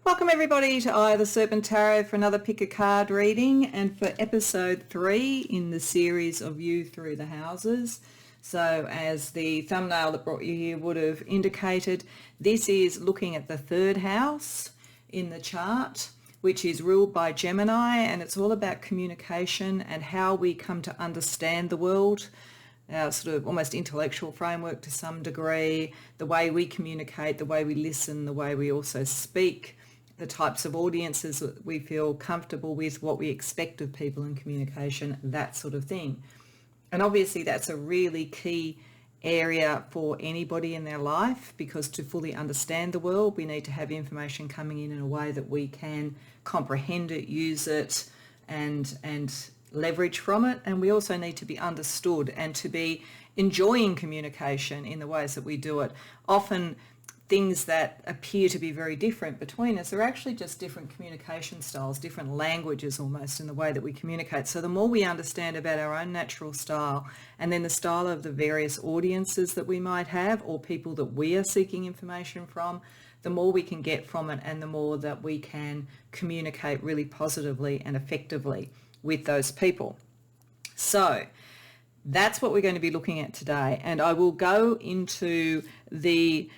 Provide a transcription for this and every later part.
Welcome everybody to the Serpent Tarot for another pick a card reading and for episode 3 in the series of You Through the Houses. So as the thumbnail that brought you here would have indicated, this is looking at the third house in the chart, which is ruled by Gemini, and it's all about communication and how we come to understand the world. Our sort of almost intellectual framework to some degree, the way we communicate, the way we listen, the way we also speak, the types of audiences that we feel comfortable with, what we expect of people in communication, that sort of thing. And obviously that's a really key area for anybody in their life, because to fully understand the world, we need to have information coming in a way that we can comprehend it, use it, and leverage from it. And we also need to be understood and to be enjoying communication in the ways that we do it. Often things that appear to be very different between us are actually just different communication styles, different languages almost in the way that we communicate. So the more we understand about our own natural style and then the style of the various audiences that we might have or people that we are seeking information from, the more we can get from it and the more that we can communicate really positively and effectively with those people. So that's what we're going to be looking at today, and I will go into the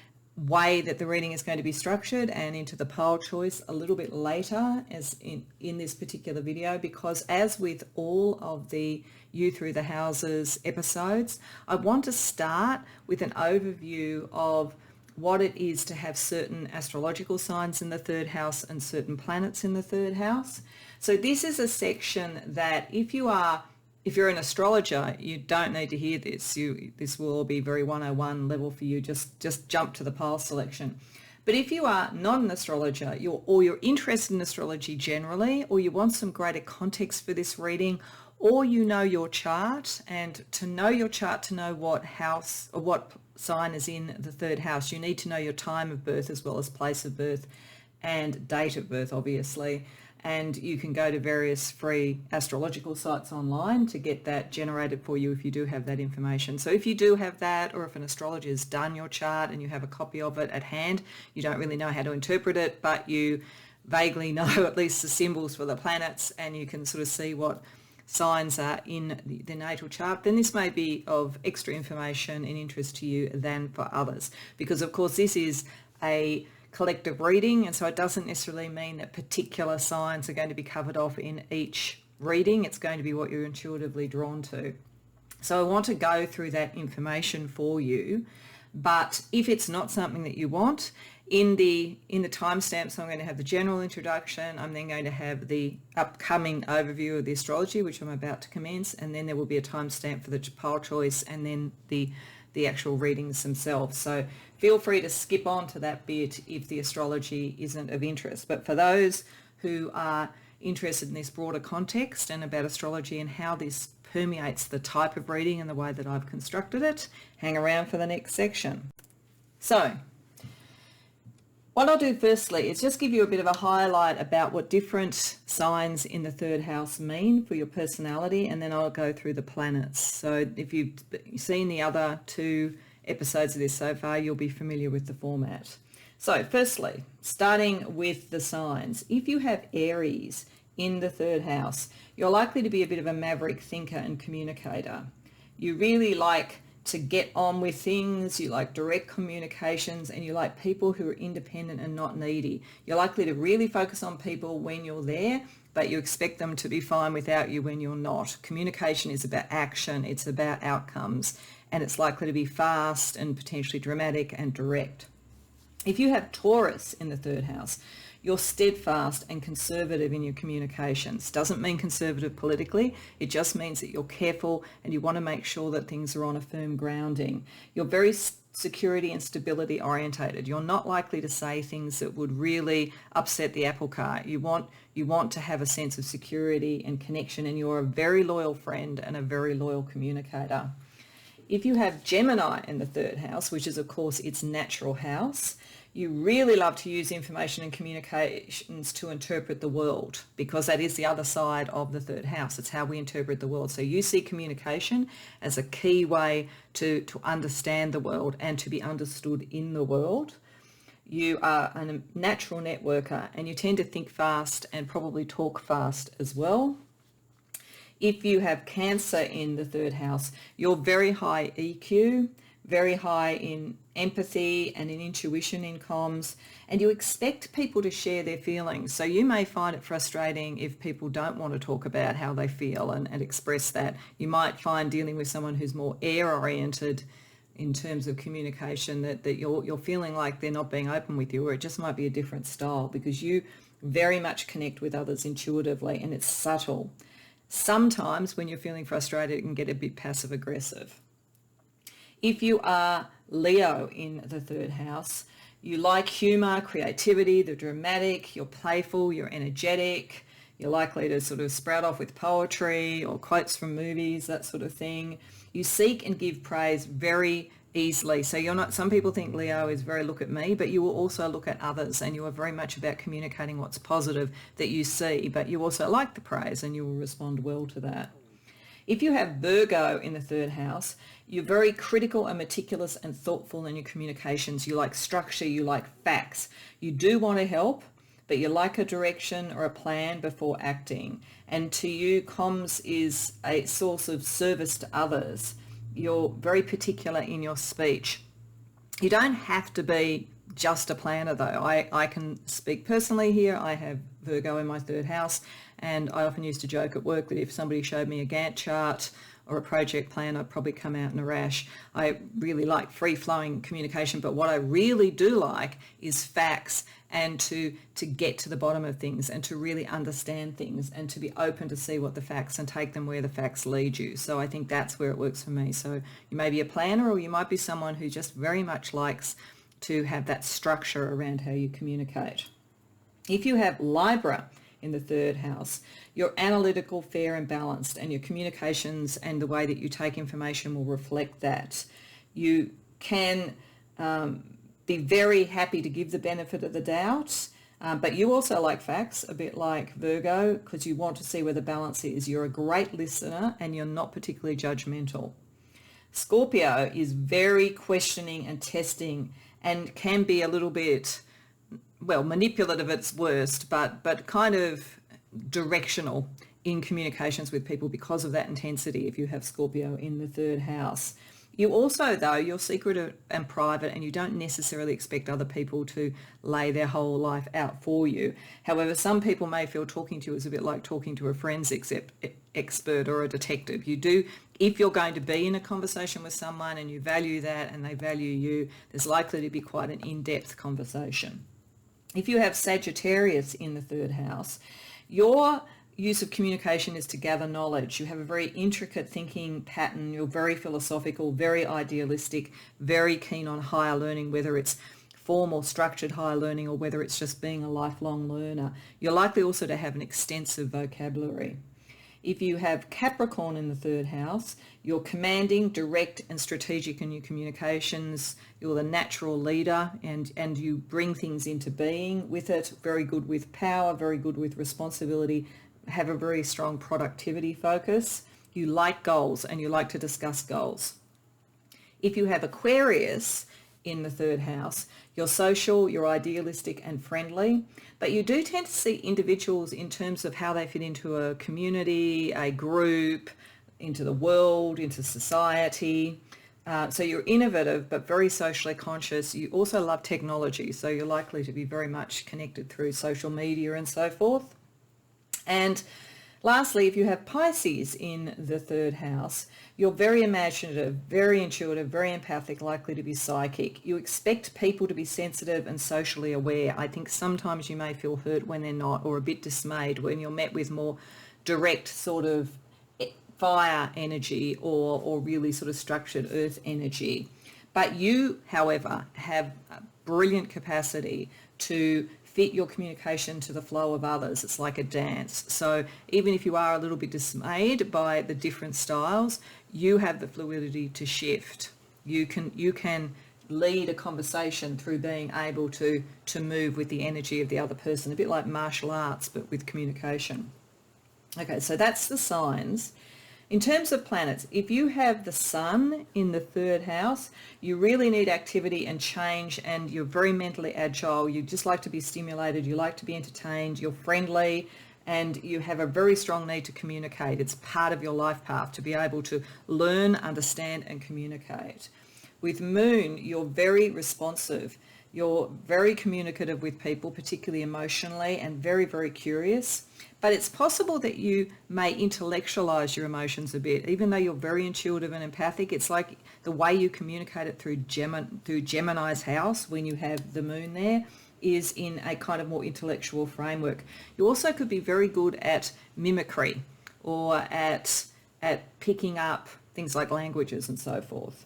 way that the reading is going to be structured and into the pile choice a little bit later as in this particular video, because as with all of the You Through the Houses episodes, I want to start with an overview of what it is to have certain astrological signs in the third house and certain planets in the third house. So this is a section that if you're an astrologer, you don't need to hear this. This will all be very 101 level for you. Just jump to the pile selection. But if you are not an astrologer, you're interested in astrology generally, or you want some greater context for this reading, or you know your chart, and to know your chart, to know what house or what sign is in the third house, you need to know your time of birth as well as place of birth and date of birth, obviously. And you can go to various free astrological sites online to get that generated for you if you do have that information. So if you do have that, or if an astrologer has done your chart and you have a copy of it at hand, you don't really know how to interpret it, but you vaguely know at least the symbols for the planets and you can sort of see what signs are in the natal chart, then this may be of extra information and interest to you than for others. Because of course this is a collective reading, and so it doesn't necessarily mean that particular signs are going to be covered off in each reading. It's going to be what you're intuitively drawn to. So I want to go through that information for you, but if it's not something that you want, in the timestamps, I'm going to have the general introduction. I'm then going to have the upcoming overview of the astrology, which I'm about to commence, and then there will be a timestamp for the pile choice and then the actual readings themselves. So feel free to skip on to that bit if the astrology isn't of interest. But for those who are interested in this broader context and about astrology and how this permeates the type of reading and the way that I've constructed it, hang around for the next section. So what I'll do firstly is just give you a bit of a highlight about what different signs in the third house mean for your personality, and then I'll go through the planets. So if you've seen the other 2 episodes of this so far, you'll be familiar with the format. So firstly, starting with the signs. If you have Aries in the third house, you're likely to be a bit of a maverick thinker and communicator. You really like to get on with things, you like direct communications, and you like people who are independent and not needy. You're likely to really focus on people when you're there, but you expect them to be fine without you when you're not. Communication is about action, it's about outcomes, and it's likely to be fast and potentially dramatic and direct. If you have Taurus in the third house, you're steadfast and conservative in your communications. Doesn't mean conservative politically, it just means that you're careful and you want to make sure that things are on a firm grounding. You're very security and stability orientated. You're not likely to say things that would really upset the apple cart. You want to have a sense of security and connection, and you're a very loyal friend and a very loyal communicator. If you have Gemini in the third house, which is of course its natural house, you really love to use information and communications to interpret the world, because that is the other side of the third house. It's how we interpret the world. So you see communication as a key way to understand the world and to be understood in the world. You are a natural networker and you tend to think fast and probably talk fast as well. If you have Cancer in the third house, you're very high EQ, very high in empathy and in intuition in comms, and you expect people to share their feelings. So you may find it frustrating if people don't want to talk about how they feel and express that. You might find dealing with someone who's more air-oriented in terms of communication that you're feeling like they're not being open with you, or it just might be a different style because you very much connect with others intuitively and it's subtle. Sometimes when you're feeling frustrated, it can get a bit passive aggressive. If you are Leo in the third house, you like humour, creativity, the dramatic, you're playful, you're energetic, you're likely to sort of sprout off with poetry or quotes from movies, that sort of thing. You seek and give praise very easily. So you're not, some people think Leo is very look at me, but you will also look at others and you are very much about communicating what's positive that you see, but you also like the praise and you will respond well to that. If you have Virgo in the third house, you're very critical and meticulous and thoughtful in your communications. You like structure, you like facts. You do want to help, but you like a direction or a plan before acting. And to you, comms is a source of service to others. You're very particular in your speech. You don't have to be just a planner though. I can speak personally here. I have Virgo in my third house, and I often used to joke at work that if somebody showed me a Gantt chart or a project plan, I'd probably come out in a rash. I really like free-flowing communication, but what I really do like is facts and to get to the bottom of things and to really understand things and to be open to see what the facts and take them where the facts lead you. So I think that's where it works for me. So you may be a planner or you might be someone who just very much likes to have that structure around how you communicate. If you have Libra in the third house, you're analytical, fair and balanced, and your communications and the way that you take information will reflect that. You can be very happy to give the benefit of the doubt, but you also like facts, a bit like Virgo, because you want to see where the balance is. You're a great listener and you're not particularly judgmental. Scorpio is very questioning and testing and can be a little bit, well, manipulative at its worst, but kind of directional in communications with people because of that intensity if you have Scorpio in the third house. You also, though, you're secretive and private and you don't necessarily expect other people to lay their whole life out for you. However, some people may feel talking to you is a bit like talking to a forensics expert or a detective. You do, if you're going to be in a conversation with someone and you value that and they value you, there's likely to be quite an in-depth conversation. If you have Sagittarius in the third house, your use of communication is to gather knowledge. You have a very intricate thinking pattern. You're very philosophical, very idealistic, very keen on higher learning, whether it's formal, structured higher learning or whether it's just being a lifelong learner. You're likely also to have an extensive vocabulary. If you have Capricorn in the third house, you're commanding, direct and strategic in your communications. You're the natural leader and you bring things into being with it. Very good with power, very good with responsibility, have a very strong productivity focus. You like goals and you like to discuss goals. If you have Aquarius in the third house, you're social, you're idealistic and friendly, but you do tend to see individuals in terms of how they fit into a community, a group, into the world, into society. So you're innovative but very socially conscious. You also love technology, so you're likely to be very much connected through social media and so forth. And lastly, if you have Pisces in the third house, you're very imaginative, very intuitive, very empathic, likely to be psychic. You expect people to be sensitive and socially aware. I think sometimes you may feel hurt when they're not, or a bit dismayed when you're met with more direct sort of fire energy or really sort of structured earth energy. But you, however, have a brilliant capacity to fit your communication to the flow of others. It's like a dance. So even if you are a little bit dismayed by the different styles, you have the fluidity to shift. You can lead a conversation through being able to move with the energy of the other person, a bit like martial arts, but with communication. Okay, so that's the signs. In terms of planets, if you have the sun in the third house, you really need activity and change, and you're very mentally agile. You just like to be stimulated. You like to be entertained. You're friendly, and you have a very strong need to communicate. It's part of your life path to be able to learn, understand, and communicate. With moon, you're very responsive. You're very communicative with people, particularly emotionally, and very, very curious. But it's possible that you may intellectualize your emotions a bit. Even though you're very intuitive and empathic, it's like the way you communicate it through Gemini's house when you have the moon there is in a kind of more intellectual framework. You also could be very good at mimicry or at picking up things like languages and so forth.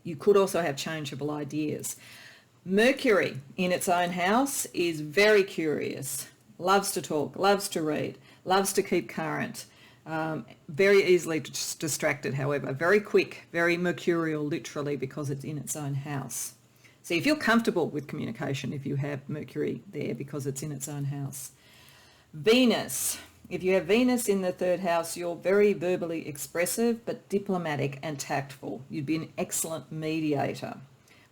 You could also have changeable ideas. Mercury in its own house is very curious, loves to talk, loves to read, loves to keep current, very easily distracted, however, very quick, very mercurial, literally, because it's in its own house. So you feel comfortable with communication if you have Mercury there because it's in its own house. Venus. If you have Venus in the third house, you're very verbally expressive but diplomatic and tactful. You'd be an excellent mediator.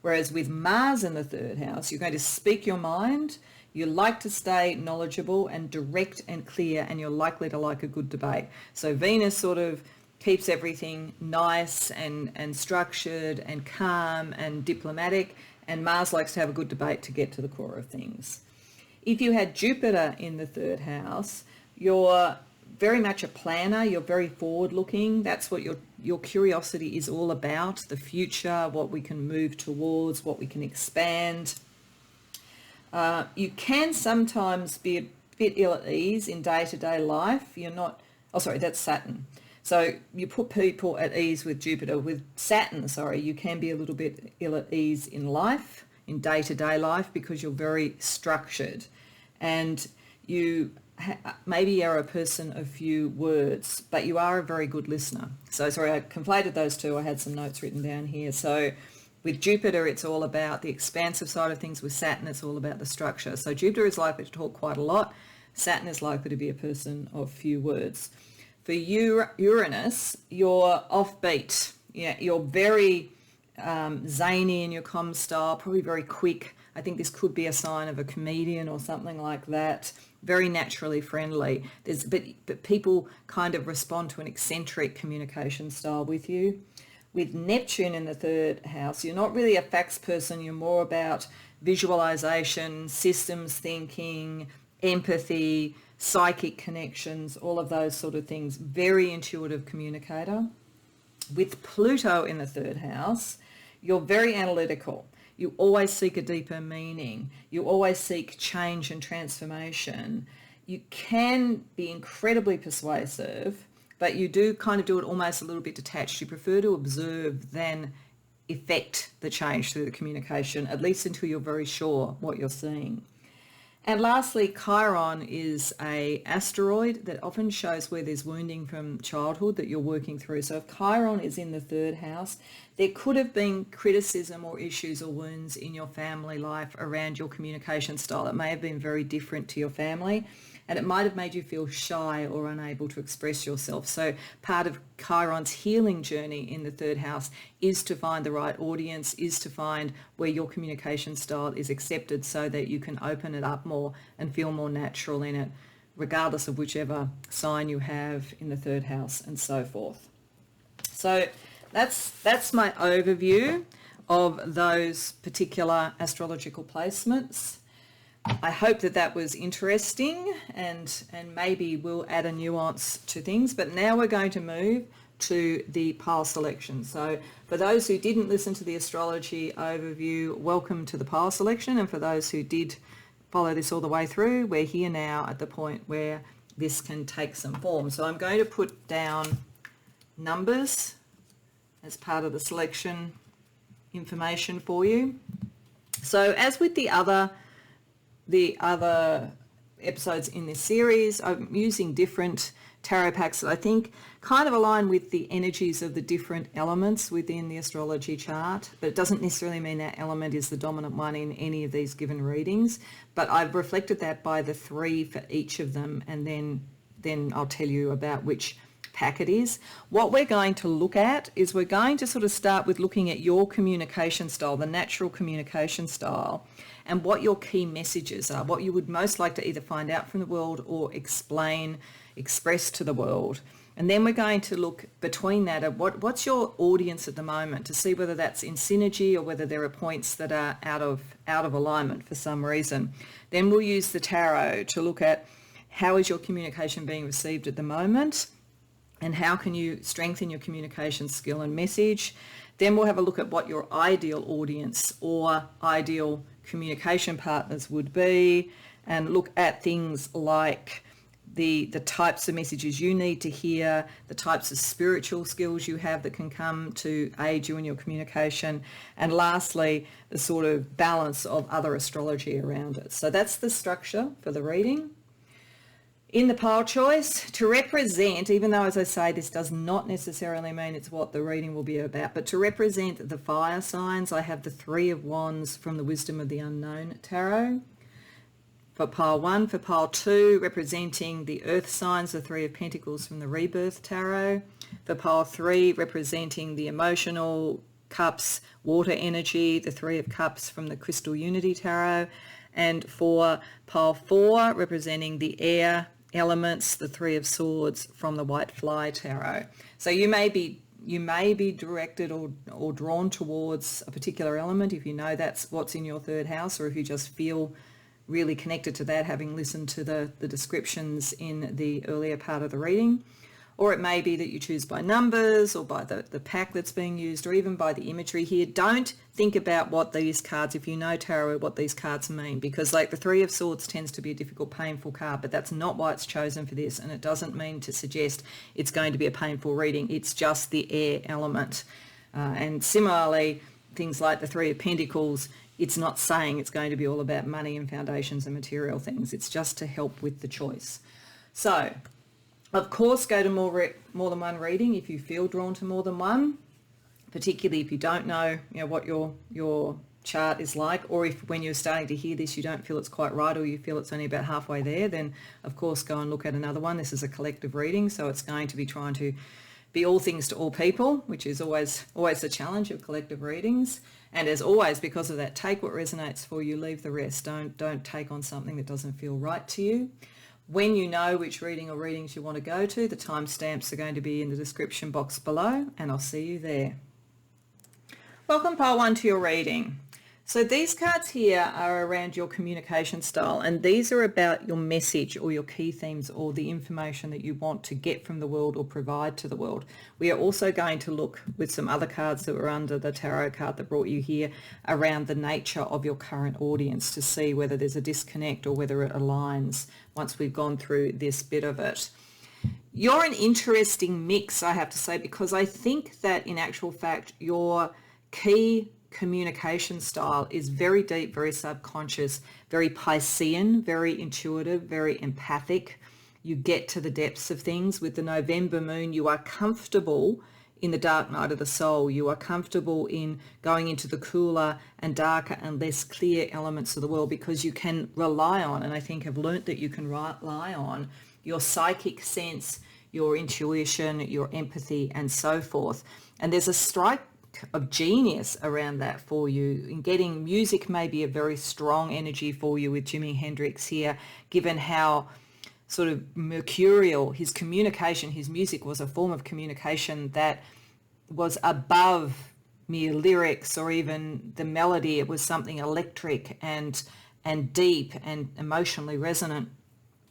Whereas with Mars in the third house, you're going to speak your mind, you like to stay knowledgeable and direct and clear, and you're likely to like a good debate. So Venus sort of keeps everything nice and structured and calm and diplomatic, and Mars likes to have a good debate to get to the core of things. If you had Jupiter in the third house, you're very much a planner, you're very forward-looking. That's what your curiosity is all about, the future, what we can move towards, what we can expand. You can sometimes be a bit ill at ease in day-to-day life. You're not, oh sorry, that's Saturn. So you put people at ease with Jupiter. With Saturn, you can be a little bit ill at ease in life, in day-to-day life, because you're very structured. And you maybe are a person of few words, but you are a very good listener. So sorry, I conflated those two. I had some notes written down here. So with Jupiter, it's all about the expansive side of things. With Saturn, it's all about the structure. So Jupiter is likely to talk quite a lot. Saturn is likely to be a person of few words. For Uranus, you're offbeat. Yeah, you're very zany in your comm style, probably very quick. I think this could be a sign of a comedian or something like that. Very naturally friendly. But people kind of respond to an eccentric communication style with you. With Neptune in the third house, you're not really a facts person. You're more about visualization, systems thinking, empathy, psychic connections, all of those sort of things. Very intuitive communicator. With Pluto in the third house, you're very analytical. You always seek a deeper meaning. You always seek change and transformation. You can be incredibly persuasive, but you do kind of do it almost a little bit detached. You prefer to observe than effect the change through the communication, at least until you're very sure what you're seeing. And lastly, Chiron is an asteroid that often shows where there's wounding from childhood that you're working through. So if Chiron is in the third house, there could have been criticism or issues or wounds in your family life around your communication style. It may have been very different to your family, and it might have made you feel shy or unable to express yourself. So part of Chiron's healing journey in the third house is to find the right audience, is to find where your communication style is accepted so that you can open it up more and feel more natural in it, regardless of whichever sign you have in the third house and so forth. So that's my overview of those particular astrological placements. I hope that was interesting and maybe we'll add a nuance to things. But now we're going to move to the pile selection. So for those who didn't listen to the astrology overview, welcome to the pile selection. And for those who did follow this all the way through, we're here now at the point where this can take some form. So I'm going to put down numbers as part of the selection information for you. So as with the other episodes in this series, I'm using different tarot packs that I think kind of align with the energies of the different elements within the astrology chart, but it doesn't necessarily mean that element is the dominant one in any of these given readings. But I've reflected that by the 3 for each of them, and then I'll tell you about which packet is. What we're going to look at is we're going to sort of start with looking at your communication style, the natural communication style, and what your key messages are, what you would most like to either find out from the world or express to the world. And then we're going to look between that at what's your audience at the moment, to see whether that's in synergy or whether there are points that are out of alignment for some reason. Then we'll use the tarot to look at how is your communication being received at the moment and how can you strengthen your communication skill and message. Then we'll have a look at what your ideal audience or ideal communication partners would be, and look at things like the types of messages you need to hear, the types of spiritual skills you have that can come to aid you in your communication, and lastly, the sort of balance of other astrology around it. So that's the structure for the reading. In the pile choice, to represent, even though, as I say, this does not necessarily mean it's what the reading will be about, but to represent the fire signs, I have the Three of Wands from the Wisdom of the Unknown Tarot. For pile 1, for pile 2, representing the earth signs, the Three of Pentacles from the Rebirth Tarot. For pile 3, representing the emotional cups, water energy, the Three of Cups from the Crystal Unity Tarot. And for pile 4, representing the air elements, the Three of Swords from the White Fly Tarot. So you may be directed or drawn towards a particular element if you know that's what's in your third house, or if you just feel really connected to that, having listened to the descriptions in the earlier part of the reading. Or it may be that you choose by numbers or by the pack that's being used, or even by the imagery here. Don't think about what these cards, if you know tarot, what these cards mean, because like the Three of Swords tends to be a difficult, painful card, but that's not why it's chosen for this, and it doesn't mean to suggest it's going to be a painful reading. It's just the air element. And similarly, things like the Three of Pentacles, it's not saying it's going to be all about money and foundations and material things. It's just to help with the choice. So, of course, go to more than one reading if you feel drawn to more than one, particularly if you don't know, what your chart is like, or if when you're starting to hear this you don't feel it's quite right, or you feel it's only about halfway there, then of course go and look at another one. This is a collective reading, so it's going to be trying to be all things to all people, which is always the challenge of collective readings. And as always, because of that, take what resonates for you, leave the rest. Don't take on something that doesn't feel right to you. When you know which reading or readings you want to go to, the timestamps are going to be in the description box below, and I'll see you there. Welcome, pile 1, to your reading. So these cards here are around your communication style, and these are about your message or your key themes or the information that you want to get from the world or provide to the world. We are also going to look with some other cards that were under the tarot card that brought you here around the nature of your current audience to see whether there's a disconnect or whether it aligns once we've gone through this bit of it. You're an interesting mix, I have to say, because I think that in actual fact your key communication style is very deep, very subconscious, very Piscean, very intuitive, very empathic. You get to the depths of things. With the November moon, you are comfortable in the dark night of the soul. You are comfortable in going into the cooler and darker and less clear elements of the world, because you can rely on, and I think have learnt that you can rely on, your psychic sense, your intuition, your empathy, and so forth. And there's a strike of genius around that for you. In getting music may be a very strong energy for you with Jimi Hendrix here, given how sort of mercurial his communication, his music was a form of communication that was above mere lyrics or even the melody. It was something electric and deep and emotionally resonant.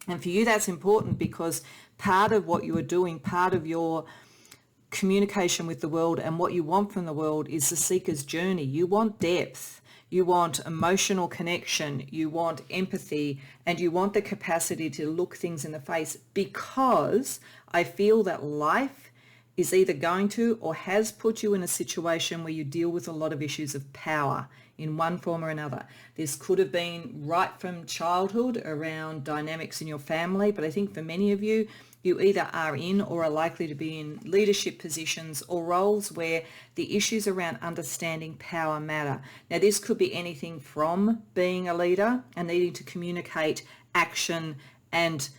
And for you that's important, because part of what you are doing, part of your communication with the world and what you want from the world is the seeker's journey. You want depth, you want emotional connection, you want empathy, and you want the capacity to look things in the face, because I feel that life is either going to or has put you in a situation where you deal with a lot of issues of power in one form or another. This could have been right from childhood around dynamics in your family, but I think for many of you, you either are in or are likely to be in leadership positions or roles where the issues around understanding power matter. Now, this could be anything from being a leader and needing to communicate action and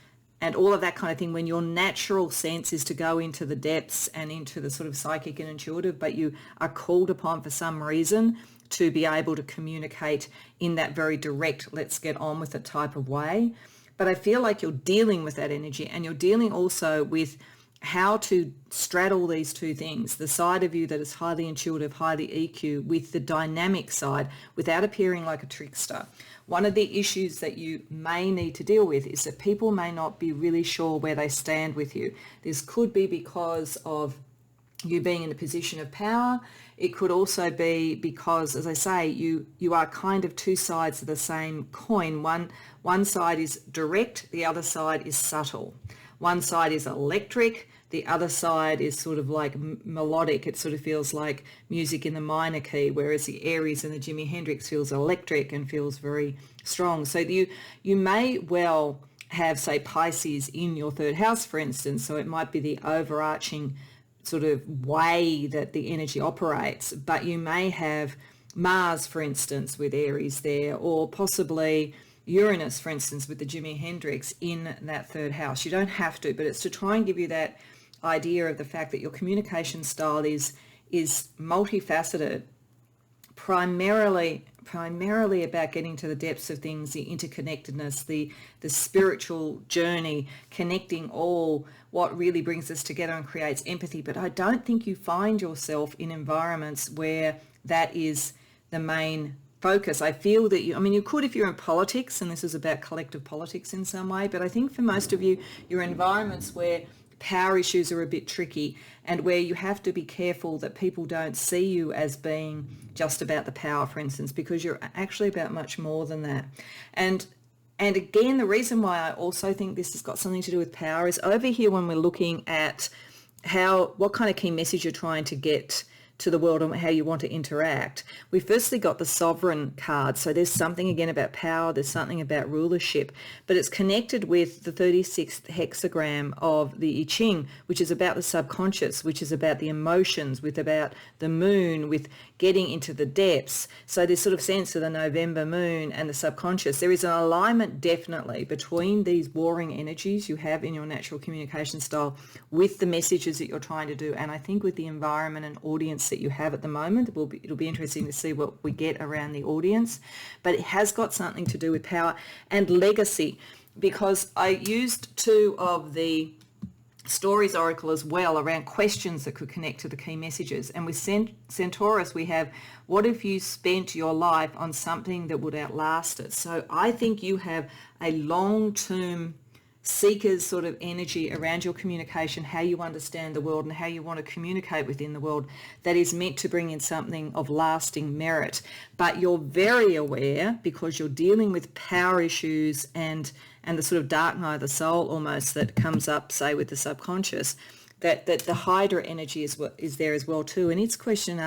and all of that kind of thing, when your natural sense is to go into the depths and into the sort of psychic and intuitive, but you are called upon for some reason to be able to communicate in that very direct, let's get on with it type of way. But I feel like you're dealing with that energy, and you're dealing also with how to straddle these two things, the side of you that is highly intuitive, highly EQ, with the dynamic side without appearing like a trickster. One of the issues that you may need to deal with is that people may not be really sure where they stand with you. This could be because of you being in a position of power. It could also be because, as I say, you are kind of two sides of the same coin. One side is direct, the other side is subtle. One side is electric, the other side is sort of like melodic. It sort of feels like music in the minor key, whereas the Aries and the Jimi Hendrix feels electric and feels very strong. So you may well have, say, Pisces in your third house, for instance. So it might be the overarching sort of way that the energy operates, but you may have Mars, for instance, with Aries there, or possibly Uranus, for instance, with the Jimi Hendrix in that third house. You don't have to, but it's to try and give you that idea of the fact that your communication style is multifaceted, primarily about getting to the depths of things, the interconnectedness, the spiritual journey, connecting all what really brings us together and creates empathy. But I don't think you find yourself in environments where that is the main focus. I feel that you could if you're in politics, and this is about collective politics in some way, but I think for most of you, you're in environments where power issues are a bit tricky, and where you have to be careful that people don't see you as being just about the power, for instance, because you're actually about much more than that. And again, the reason why I also think this has got something to do with power is over here when we're looking at what kind of key message you're trying to get to the world and how you want to interact. We firstly got the sovereign card. So there's something again about power, there's something about rulership, but it's connected with the 36th hexagram of the I Ching, which is about the subconscious, which is about the emotions, with about the moon, with getting into the depths. So this sort of sense of the November moon and the subconscious. There is an alignment definitely between these warring energies you have in your natural communication style with the messages that you're trying to do. And I think with the environment and audience that you have at the moment, it'll be interesting to see what we get around the audience, but it has got something to do with power and legacy, because I used two of the Stories Oracle as well around questions that could connect to the key messages. And with Centaurus, we have, what if you spent your life on something that would outlast it? So I think you have a long-term seeker's sort of energy around your communication, how you understand the world and how you want to communicate within the world, that is meant to bring in something of lasting merit. But you're very aware, because you're dealing with power issues and the sort of dark night of the soul almost that comes up, say, with the subconscious, that the Hydra energy is there as well too. And its question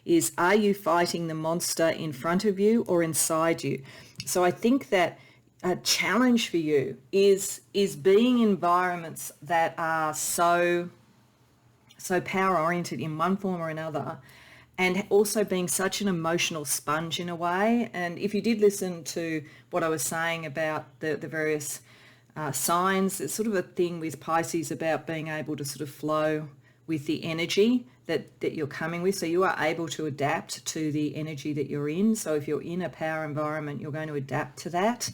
is, are you fighting the monster in front of you or inside you? So I think that a challenge for you is being in environments that are so power oriented in one form or another, and also being such an emotional sponge in a way. And if you did listen to what I was saying about the various signs, it's sort of a thing with Pisces about being able to sort of flow with the energy that you're coming with. So you are able to adapt to the energy that you're in. So if you're in a power environment, you're going to adapt to that.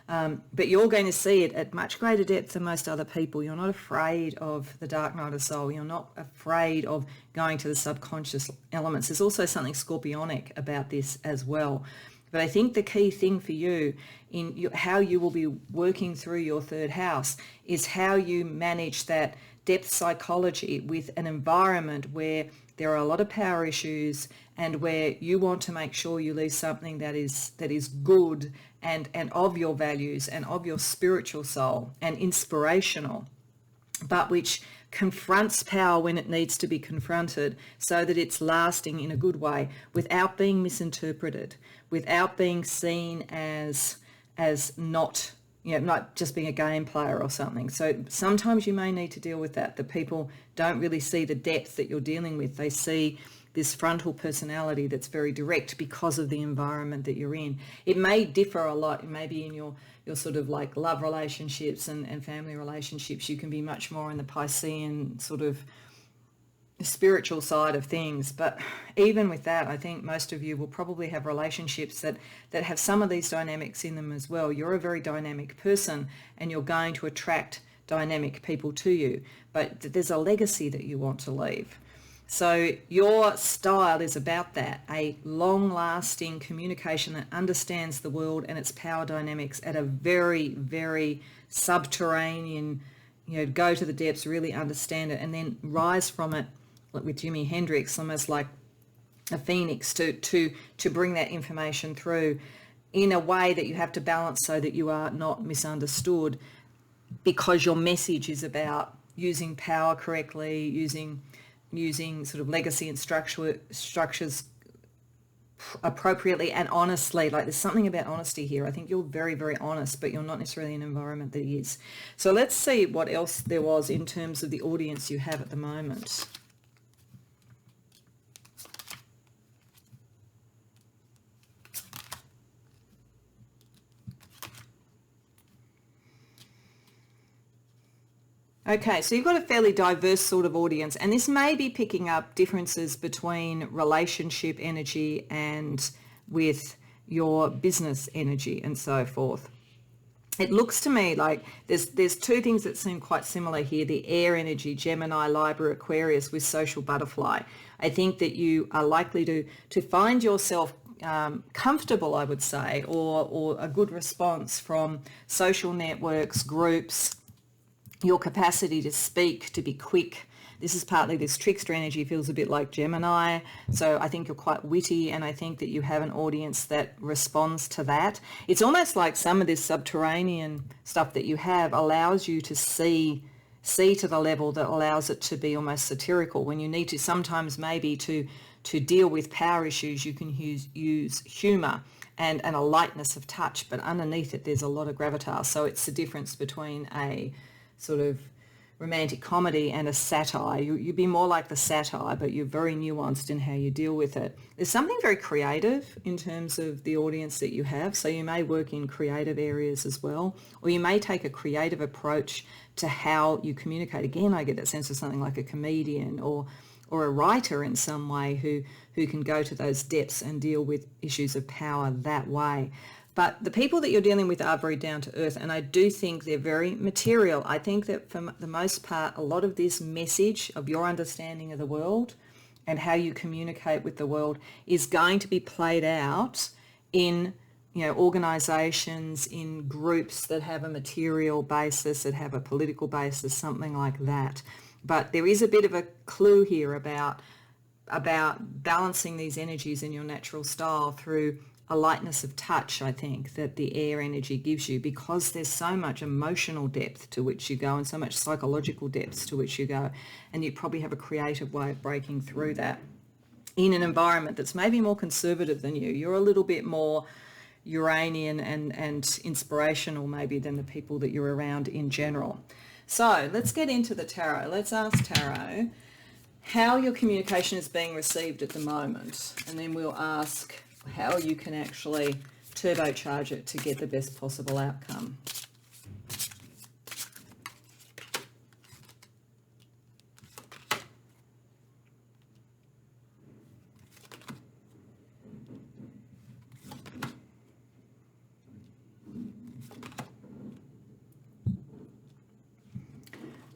But you're going to see it at much greater depth than most other people. You're not afraid of the dark night of soul. You're not afraid of going to the subconscious elements. There's also something scorpionic about this as well. But I think the key thing for you in how you will be working through your third house is how you manage that depth psychology with an environment where there are a lot of power issues and where you want to make sure you leave something that is good and of your values and of your spiritual soul and inspirational, but which confronts power when it needs to be confronted, so that it's lasting in a good way without being misinterpreted, without being seen as not just being a game player or something. So sometimes you may need to deal with that people don't really see the depth that you're dealing with. They see this frontal personality that's very direct because of the environment that you're in. It may differ a lot. It may be in your your sort of like love relationships and family relationships, you can be much more in the Piscean sort of spiritual side of things. But even with that, I think most of you will probably have relationships that have some of these dynamics in them as well. You're a very dynamic person and you're going to attract dynamic people to you, but there's a legacy that you want to leave. So your style is about that, a long-lasting communication that understands the world and its power dynamics at a very, very subterranean, go to the depths, really understand it, and then rise from it, like with Jimi Hendrix, almost like a phoenix to bring that information through in a way that you have to balance so that you are not misunderstood, because your message is about using power correctly, using sort of legacy and structures appropriately and honestly. Like, there's something about honesty here. I think you're very, very honest, but you're not necessarily in an environment that is. So let's see what else there was in terms of the audience you have at the moment. Okay, so you've got a fairly diverse sort of audience, and this may be picking up differences between relationship energy and with your business energy and so forth. It looks to me like there's two things that seem quite similar here: the air energy, Gemini, Libra, Aquarius, with social butterfly. I think that you are likely to find yourself comfortable, I would say, or a good response from social networks, groups, your capacity to speak, to be quick. This is partly this trickster energy, feels a bit like Gemini. So I think you're quite witty, and I think that you have an audience that responds to that. It's almost like some of this subterranean stuff that you have allows you to see to the level that allows it to be almost satirical. When you need to, sometimes maybe to deal with power issues, you can use humor and a lightness of touch, but underneath it there's a lot of gravitas. So it's the difference between a sort of romantic comedy and a satire. You'd be more like the satire, but you're very nuanced in how you deal with it. There's something very creative in terms of the audience that you have, so you may work in creative areas as well, or you may take a creative approach to how you communicate. Again, I get that sense of something like a comedian or a writer in some way who can go to those depths and deal with issues of power that way. But the people that you're dealing with are very down to earth, and I do think they're very material. I think that for the most part, a lot of this message of your understanding of the world and how you communicate with the world is going to be played out in, organizations, in groups that have a material basis, that have a political basis, something like that. But there is a bit of a clue here about balancing these energies in your natural style through a lightness of touch, I think, that the air energy gives you, because there's so much emotional depth to which you go and so much psychological depths to which you go, and you probably have a creative way of breaking through that in an environment that's maybe more conservative than you. You're a little bit more Uranian and inspirational maybe than the people that you're around in general. So let's get into the tarot. Let's ask tarot how your communication is being received at the moment, and then we'll ask how you can actually turbocharge it to get the best possible outcome.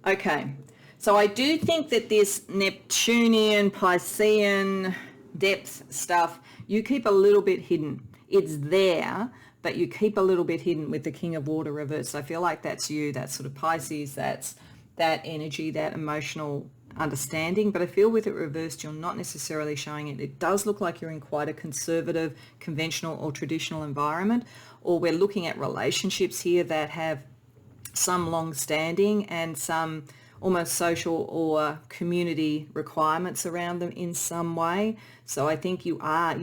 Okay, so I do think that this Neptunian, Piscean depth stuff, you keep a little bit hidden. It's there, but you keep a little bit hidden with the King of Water reversed. I feel like that's you, that's sort of Pisces, that's that energy, that emotional understanding. But I feel with it reversed, you're not necessarily showing it. It does look like you're in quite a conservative, conventional or traditional environment, or we're looking at relationships here that have some long standing and some almost social or community requirements around them in some way. So I think you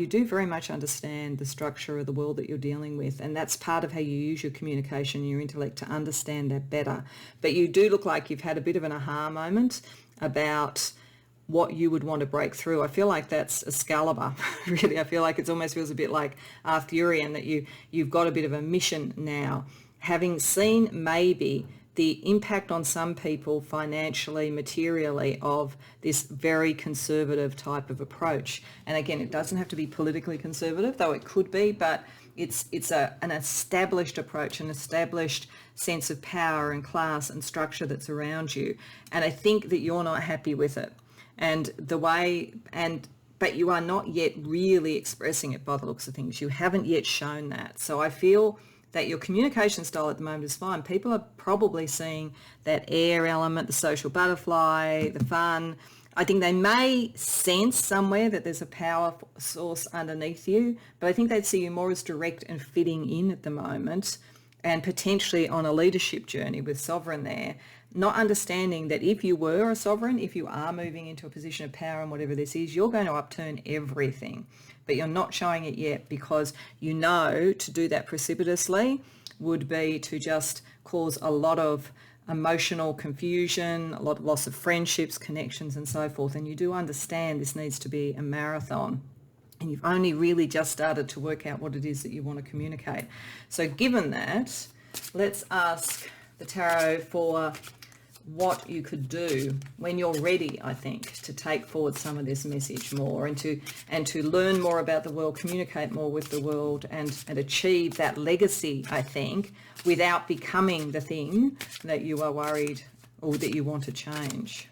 do very much understand the structure of the world that you're dealing with, and that's part of how you use your communication, your intellect, to understand that better. But you do look like you've had a bit of an aha moment about what you would want to break through. I feel like that's Excalibur, really. I feel like it almost feels a bit like Arthurian, that you've got a bit of a mission now. having seen maybe the impact on some people financially, materially, of this very conservative type of approach. And again, it doesn't have to be politically conservative, though it could be, but it's an established approach, an established sense of power and class and structure that's around you. And I think that you're not happy with it. But you are not yet really expressing it by the looks of things. You haven't yet shown that. So I feel that your communication style at the moment is fine. People are probably seeing that air element, the social butterfly, the fun. I think they may sense somewhere that there's a power source underneath you, but I think they'd see you more as direct and fitting in at the moment, and potentially on a leadership journey with sovereign there, not understanding that if you were a sovereign, if you are moving into a position of power and whatever this is, you're going to upturn everything. But you're not showing it yet because you know to do that precipitously would be to just cause a lot of emotional confusion, a lot of loss of friendships, connections and so forth. And you do understand this needs to be a marathon. And you've only really just started to work out what it is that you want to communicate. So given that, let's ask the tarot for what you could do when you're ready, I think, to take forward some of this message more and to learn more about the world, communicate more with the world and achieve that legacy, I think, without becoming the thing that you are worried or that you want to change.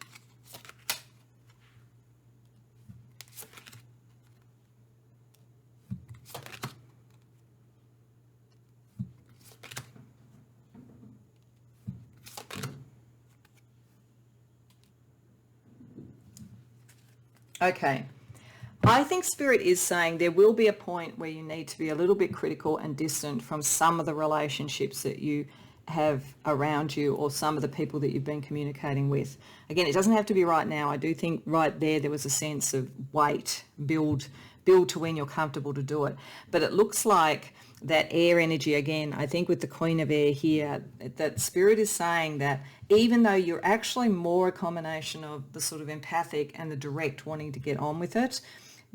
Okay, I think Spirit is saying there will be a point where you need to be a little bit critical and distant from some of the relationships that you have around you or some of the people that you've been communicating with. Again, it doesn't have to be right now. I do think right there was a sense of wait, build to when you're comfortable to do it. But it looks like that air energy again, I think with the Queen of Air here, that Spirit is saying that even though you're actually more a combination of the sort of empathic and the direct wanting to get on with it,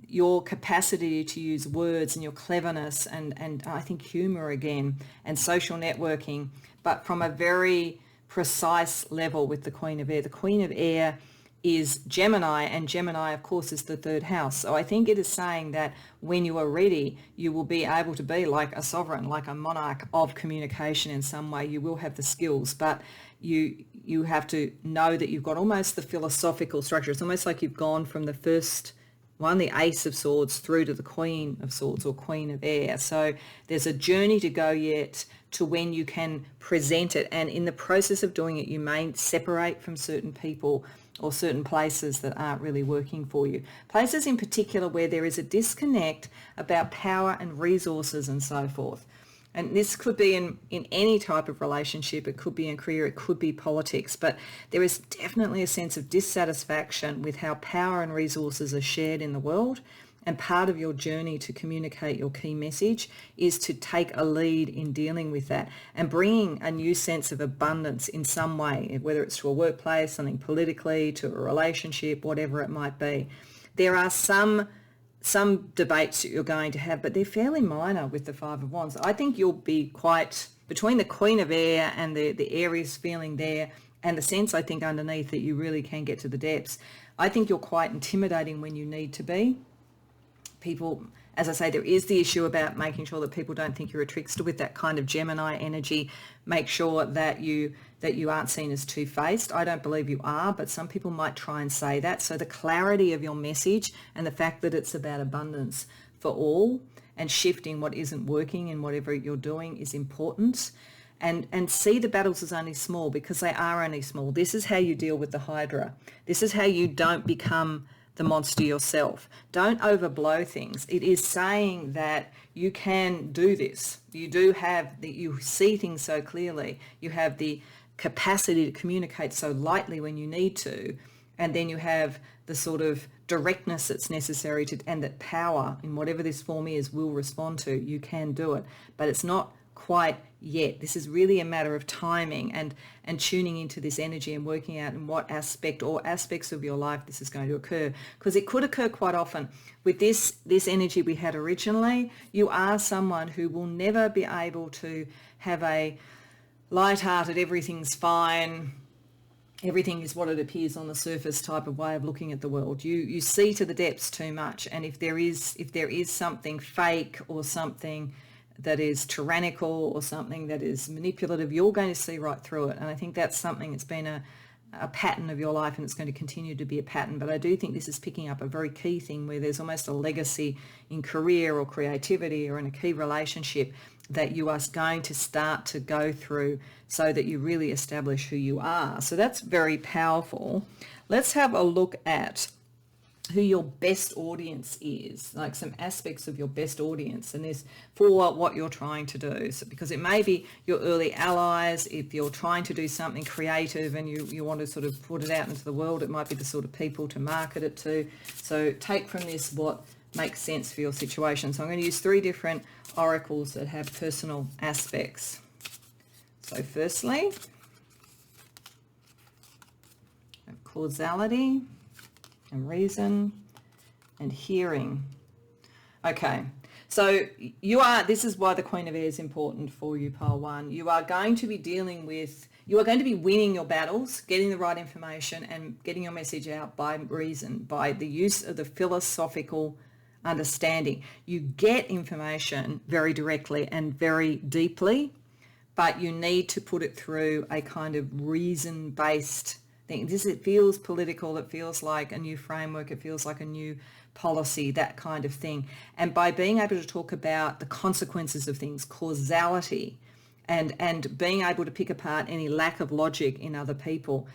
your capacity to use words and your cleverness and I think humour again and social networking, but from a very precise level with the Queen of Air. The Queen of Air is Gemini, and Gemini, of course, is the third house. So I think it is saying that when you are ready, you will be able to be like a sovereign, like a monarch of communication in some way. You will have the skills, but you have to know that you've got almost the philosophical structure. It's almost like you've gone from the first one, the Ace of Swords, through to the Queen of Swords or Queen of Air. So there's a journey to go yet to when you can present it. And in the process of doing it, you may separate from certain people or certain places that aren't really working for you. Places in particular where there is a disconnect about power and resources and so forth. And this could be in any type of relationship. It could be in career, it could be politics, but there is definitely a sense of dissatisfaction with how power and resources are shared in the world. And part of your journey to communicate your key message is to take a lead in dealing with that and bringing a new sense of abundance in some way, whether it's to a workplace, something politically, to a relationship, whatever it might be. There are some debates that you're going to have, but they're fairly minor with the Five of Wands. I think you'll be quite, between the Queen of Air and the Aries feeling there and the sense I think underneath that you really can get to the depths, I think you're quite intimidating when you need to be. People, as I say, there is the issue about making sure that people don't think you're a trickster with that kind of Gemini energy. Make sure that you aren't seen as two-faced. I don't believe you are, but some people might try and say that. So the clarity of your message and the fact that it's about abundance for all and shifting what isn't working in whatever you're doing is important. And see the battles as only small, because they are only small. This is how you deal with the Hydra. This is how you don't become the monster yourself. Don't overblow things. It is saying that you can do this. You do have you see things so clearly. You have the capacity to communicate so lightly when you need to. And then you have the sort of directness that's necessary to, and that power in whatever this form is will respond to. You can do it, but it's not quite yet. This is really a matter of timing and tuning into this energy and working out in what aspect or aspects of your life this is going to occur, because it could occur quite often. With this energy we had originally, you are someone who will never be able to have a light-hearted, everything's fine, everything is what it appears on the surface type of way of looking at the world. You see to the depths too much, and if there is something fake or something that is tyrannical or something that is manipulative, you're going to see right through it. And I think that's something that's been a pattern of your life, and it's going to continue to be a pattern. But I do think this is picking up a very key thing where there's almost a legacy in career or creativity or in a key relationship that you are going to start to go through so that you really establish who you are. So that's very powerful. Let's have a look at who your best audience is, like some aspects of your best audience, and this for what you're trying to do. So because it may be your early allies, if you're trying to do something creative and you want to sort of put it out into the world, it might be the sort of people to market it to. So take from this what makes sense for your situation. So I'm going to use 3 different oracles that have personal aspects. So firstly, causality and reason and hearing. Okay, so this is why the Queen of Air is important for you, Pile 1. You are going to be winning your battles, getting the right information and getting your message out by reason, by the use of the philosophical understanding. You get information very directly and very deeply, but you need to put it through a kind of reason-based thing. It feels political, it feels like a new framework, it feels like a new policy, that kind of thing. And by being able to talk about the consequences of things, causality, and being able to pick apart any lack of logic in other people,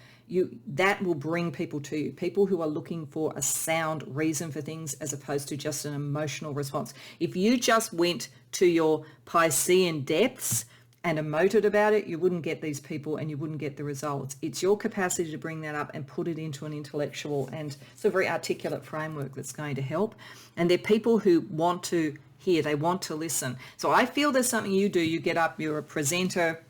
that will bring people to you, people who are looking for a sound reason for things as opposed to just an emotional response. If you just went to your Piscean depths and emoted about it, you wouldn't get these people and you wouldn't get the results. It's your capacity to bring that up and put it into an intellectual and so very articulate framework that's going to help. And they're people who want to hear, they want to listen. So I feel there's something you do. You get up, you're a presenter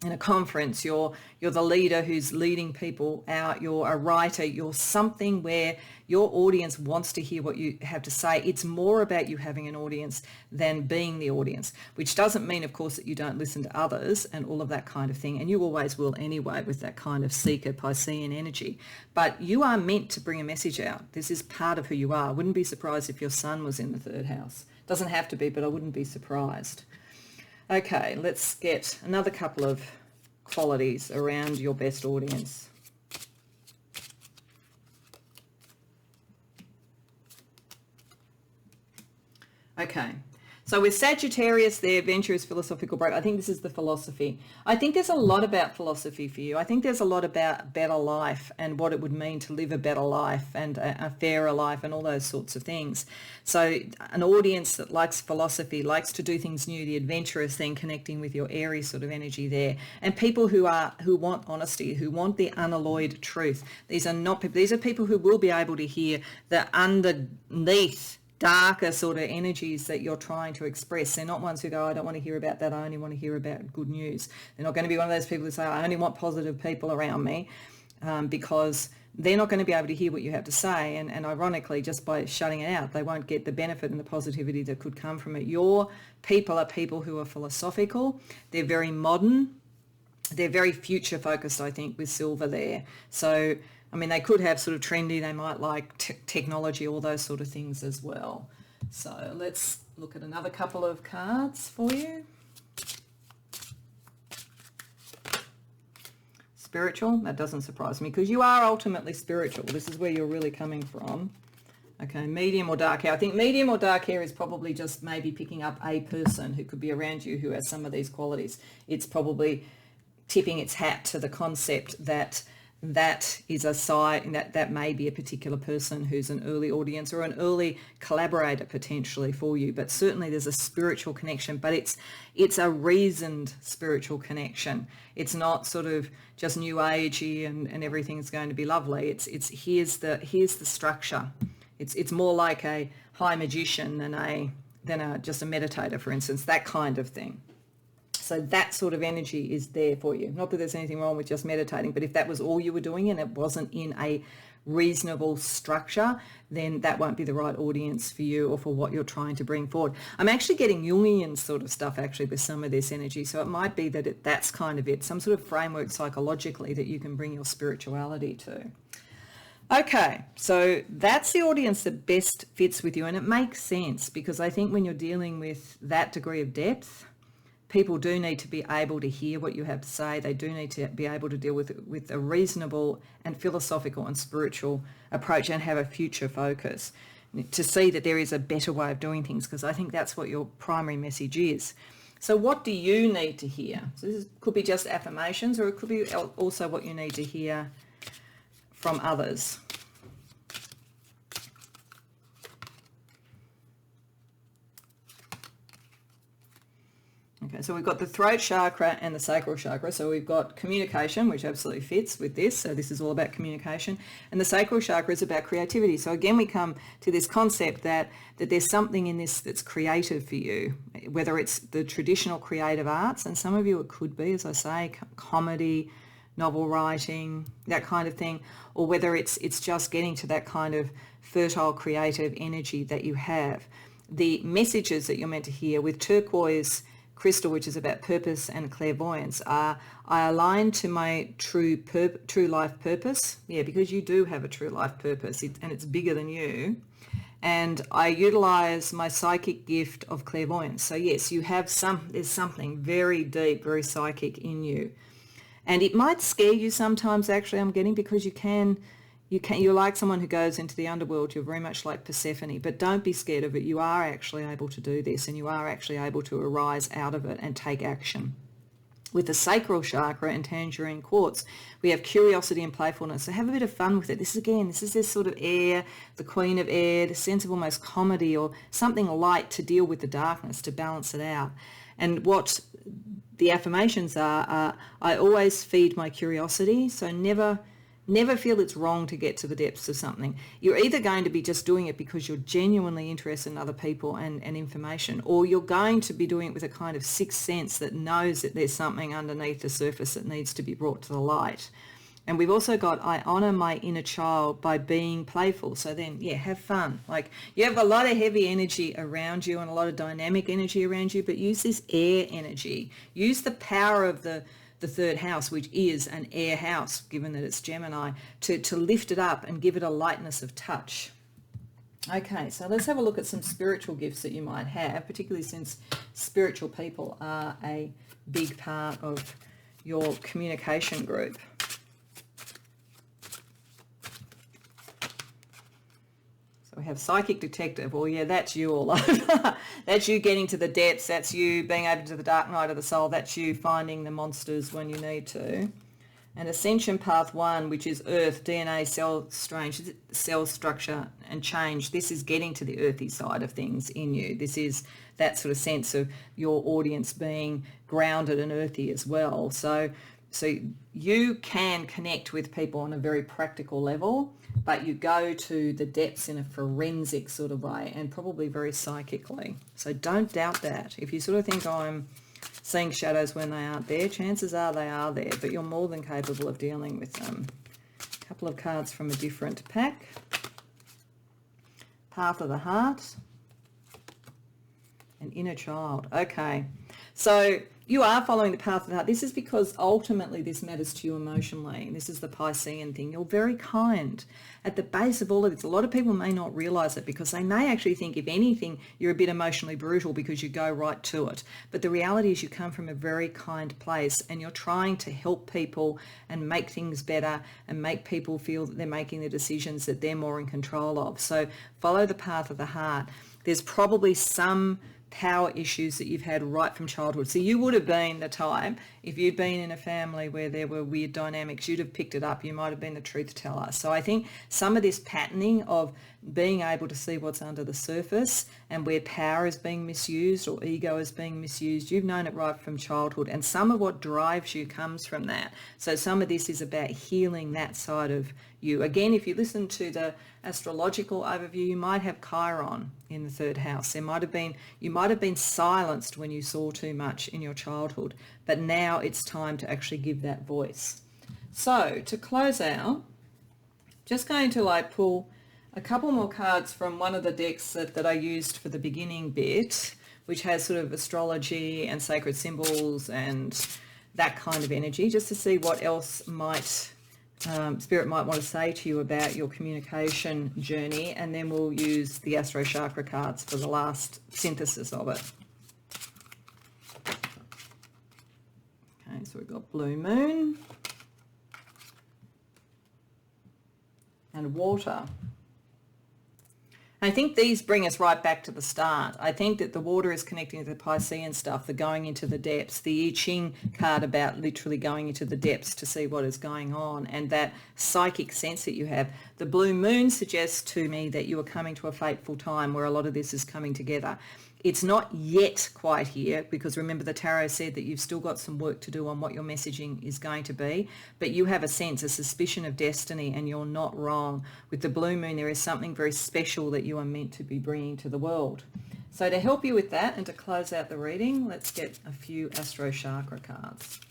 in a conference, you're the leader who's leading people out, you're a writer, you're something where your audience wants to hear what you have to say. It's more about you having an audience than being the audience, which doesn't mean, of course, that you don't listen to others and all of that kind of thing. And you always will anyway with that kind of seeker Piscean energy. But you are meant to bring a message out. This is part of who you are. I wouldn't be surprised if your sun was in the 3rd house. Doesn't have to be, but I wouldn't be surprised. Okay, let's get another couple of qualities around your best audience. Okay, so with Sagittarius there, adventurous, philosophical break, I think this is the philosophy. I think there's a lot about philosophy for you. I think there's a lot about better life and what it would mean to live a better life and a fairer life and all those sorts of things. So an audience that likes philosophy, likes to do things new, the adventurous thing, connecting with your Aries sort of energy there. And people who want honesty, who want the unalloyed truth. These are people who will be able to hear the underneath darker sort of energies that you're trying to express. They're not ones who go, I don't want to hear about that, I only want to hear about good news. They're not going to be one of those people who say, I only want positive people around me, because they're not going to be able to hear what you have to say. And ironically, just by shutting it out, they won't get the benefit and the positivity that could come from it. Your people are people who are philosophical. They're very modern. They're very future focused, I think, with silver there. So I mean, they could have sort of trendy, they might like technology, all those sort of things as well. So let's look at another couple of cards for you. Spiritual, that doesn't surprise me because you are ultimately spiritual. This is where you're really coming from. Okay, medium or dark hair. I think medium or dark hair is probably just maybe picking up a person who could be around you who has some of these qualities. It's probably tipping its hat to the concept that is a sign that may be a particular person who's an early audience or an early collaborator potentially for you. But certainly there's a spiritual connection, but it's a reasoned spiritual connection. It's not sort of just new agey and everything's going to be lovely. It's here's the structure. It's more like a high magician than just a meditator, for instance, that kind of thing. So that sort of energy is there for you. Not that there's anything wrong with just meditating, but if that was all you were doing and it wasn't in a reasonable structure, then that won't be the right audience for you or for what you're trying to bring forward. I'm actually getting Jungian sort of stuff actually with some of this energy. So it might be that that's kind of it, some sort of framework psychologically that you can bring your spirituality to. Okay, so that's the audience that best fits with you, and it makes sense because I think when you're dealing with that degree of depth, people do need to be able to hear what you have to say. They do need to be able to deal with a reasonable and philosophical and spiritual approach and have a future focus to see that there is a better way of doing things, because I think that's what your primary message is. So what do you need to hear? So this could be just affirmations, or it could be also what you need to hear from others. Okay, so we've got the throat chakra and the sacral chakra. So we've got communication, which absolutely fits with this. So this is all about communication. And the sacral chakra is about creativity. So again, we come to this concept that there's something in this that's creative for you, whether it's the traditional creative arts, and some of you it could be, as I say, comedy, novel writing, that kind of thing, or whether it's just getting to that kind of fertile creative energy that you have. The messages that you're meant to hear with turquoise crystal, which is about purpose and clairvoyance, I align to my true life purpose. Yeah, because you do have a true life purpose, and it's bigger than you. And I utilize my psychic gift of clairvoyance. So yes, you have there's something very deep, very psychic in you. And it might scare you sometimes, actually, I'm getting, because you're like someone who goes into the underworld. You're very much like Persephone, but don't be scared of it. You are actually able to do this, and you are actually able to arise out of it and take action. With the sacral chakra and tangerine quartz, we have curiosity and playfulness. So have a bit of fun with it. This is this sort of air, the queen of air, the sense of almost comedy or something light to deal with the darkness, to balance it out. And what the affirmations are I always feed my curiosity. So never feel it's wrong to get to the depths of something. You're either going to be just doing it because you're genuinely interested in other people and information, or you're going to be doing it with a kind of sixth sense that knows that there's something underneath the surface that needs to be brought to the light. And we've also got, I honor my inner child by being playful. So then, yeah, have fun. Like, you have a lot of heavy energy around you and a lot of dynamic energy around you, but use this air energy. Use the power of the third house, which is an air house, given that it's Gemini, to lift it up and give it a lightness of touch. Okay, so let's have a look at some spiritual gifts that you might have, particularly since spiritual people are a big part of your communication group. We have psychic detective. Well, yeah, that's you all over. That's you getting to the depths. That's you being open to the dark night of the soul. That's you finding the monsters when you need to. And ascension path 1, which is earth, DNA, cell structure and change. This is getting to the earthy side of things in you. This is that sort of sense of your audience being grounded and earthy as well. So you can connect with people on a very practical level, but you go to the depths in a forensic sort of way and probably very psychically. So don't doubt that. If you sort of think, I'm seeing shadows when they aren't there, chances are they are there, but you're more than capable of dealing with them. A couple of cards from a different pack. Path of the Heart and Inner Child. Okay, so you are following the path of the heart. This is because ultimately this matters to you emotionally. This is the Piscean thing. You're very kind. At the base of all of this, a lot of people may not realise it because they may actually think, if anything, you're a bit emotionally brutal because you go right to it. But the reality is you come from a very kind place and you're trying to help people and make things better and make people feel that they're making the decisions that they're more in control of. So follow the path of the heart. There's probably some power issues that you've had right from childhood. So you would have been the type, if you'd been in a family where there were weird dynamics, you'd have picked it up. You might have been the truth teller. So I think some of this patterning of being able to see what's under the surface and where power is being misused or ego is being misused, you've known it right from childhood. And some of what drives you comes from that. So some of this is about healing that side of you. Again, if you listen to the astrological overview, you might have Chiron in the third house. You might have been silenced when you saw too much in your childhood, but now it's time to actually give that voice. So to close out, just going to pull a couple more cards from one of the decks that I used for the beginning bit, which has sort of astrology and sacred symbols and that kind of energy, just to see what else Spirit might want to say to you about your communication journey, and then we'll use the Astro Chakra cards for the last synthesis of it. Okay, so we've got Blue Moon and Water. I think these bring us right back to the start. I think that the water is connecting to the Piscean stuff, the going into the depths, the I Ching card about literally going into the depths to see what is going on, and that psychic sense that you have. The blue moon suggests to me that you are coming to a fateful time where a lot of this is coming together. It's not yet quite here, because remember the tarot said that you've still got some work to do on what your messaging is going to be, but you have a sense, a suspicion of destiny, and you're not wrong. With the blue moon, there is something very special that you are meant to be bringing to the world. So to help you with that and to close out the reading, let's get a few Astro Chakra cards.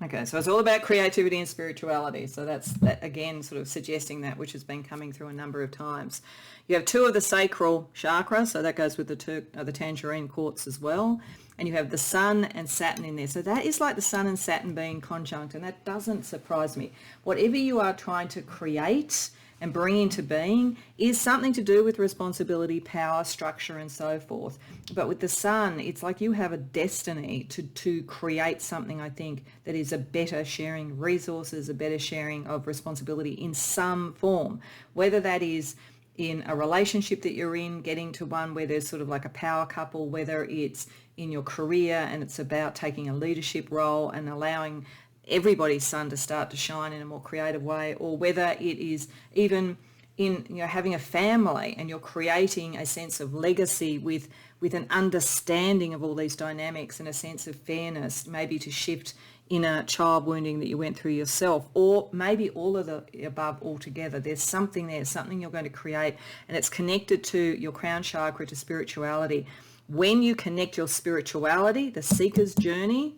Okay, so it's all about creativity and spirituality. So that's that again, sort of suggesting that, which has been coming through a number of times. You have two of the sacral chakra, so that goes with the tangerine quartz as well. And you have the Sun and Saturn in there. So that is like the Sun and Saturn being conjunct, and that doesn't surprise me. Whatever you are trying to create and bring into being is something to do with responsibility, power, structure, and so forth. But with the Sun, it's like you have a destiny to create something, I think, that is a better sharing resources, a better sharing of responsibility in some form, whether that is in a relationship that you're in, getting to one where there's sort of like a power couple, whether it's in your career and it's about taking a leadership role and allowing everybody's sun to start to shine in a more creative way, or whether it is even in having a family and you're creating a sense of legacy with an understanding of all these dynamics and a sense of fairness, maybe to shift inner child wounding that you went through yourself, or maybe all of the above altogether. There's something there, something you're going to create, and it's connected to your crown chakra, to spirituality. When you connect your spirituality, the seeker's journey,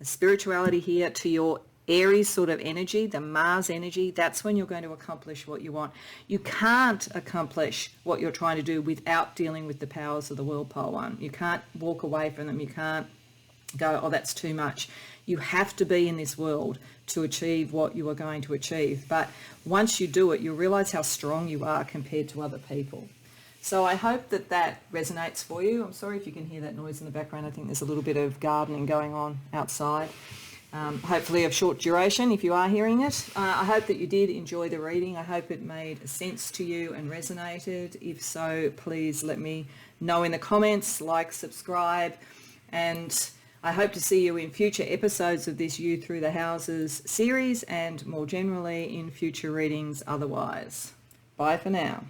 the spirituality here, to your Aries sort of energy, the Mars energy, that's when you're going to accomplish what you want. You can't accomplish what you're trying to do without dealing with the powers of the world pole one. You can't walk away from them. You can't go, oh, that's too much. You have to be in this world to achieve what you are going to achieve. But once you do it, you'll realize how strong you are compared to other people. So I hope that that resonates for you. I'm sorry if you can hear that noise in the background. I think there's a little bit of gardening going on outside. Hopefully of short duration if you are hearing it. I hope that you did enjoy the reading. I hope it made sense to you and resonated. If so, please let me know in the comments, like, subscribe, and I hope to see you in future episodes of this You Through the Houses series, and more generally in future readings otherwise. Bye for now.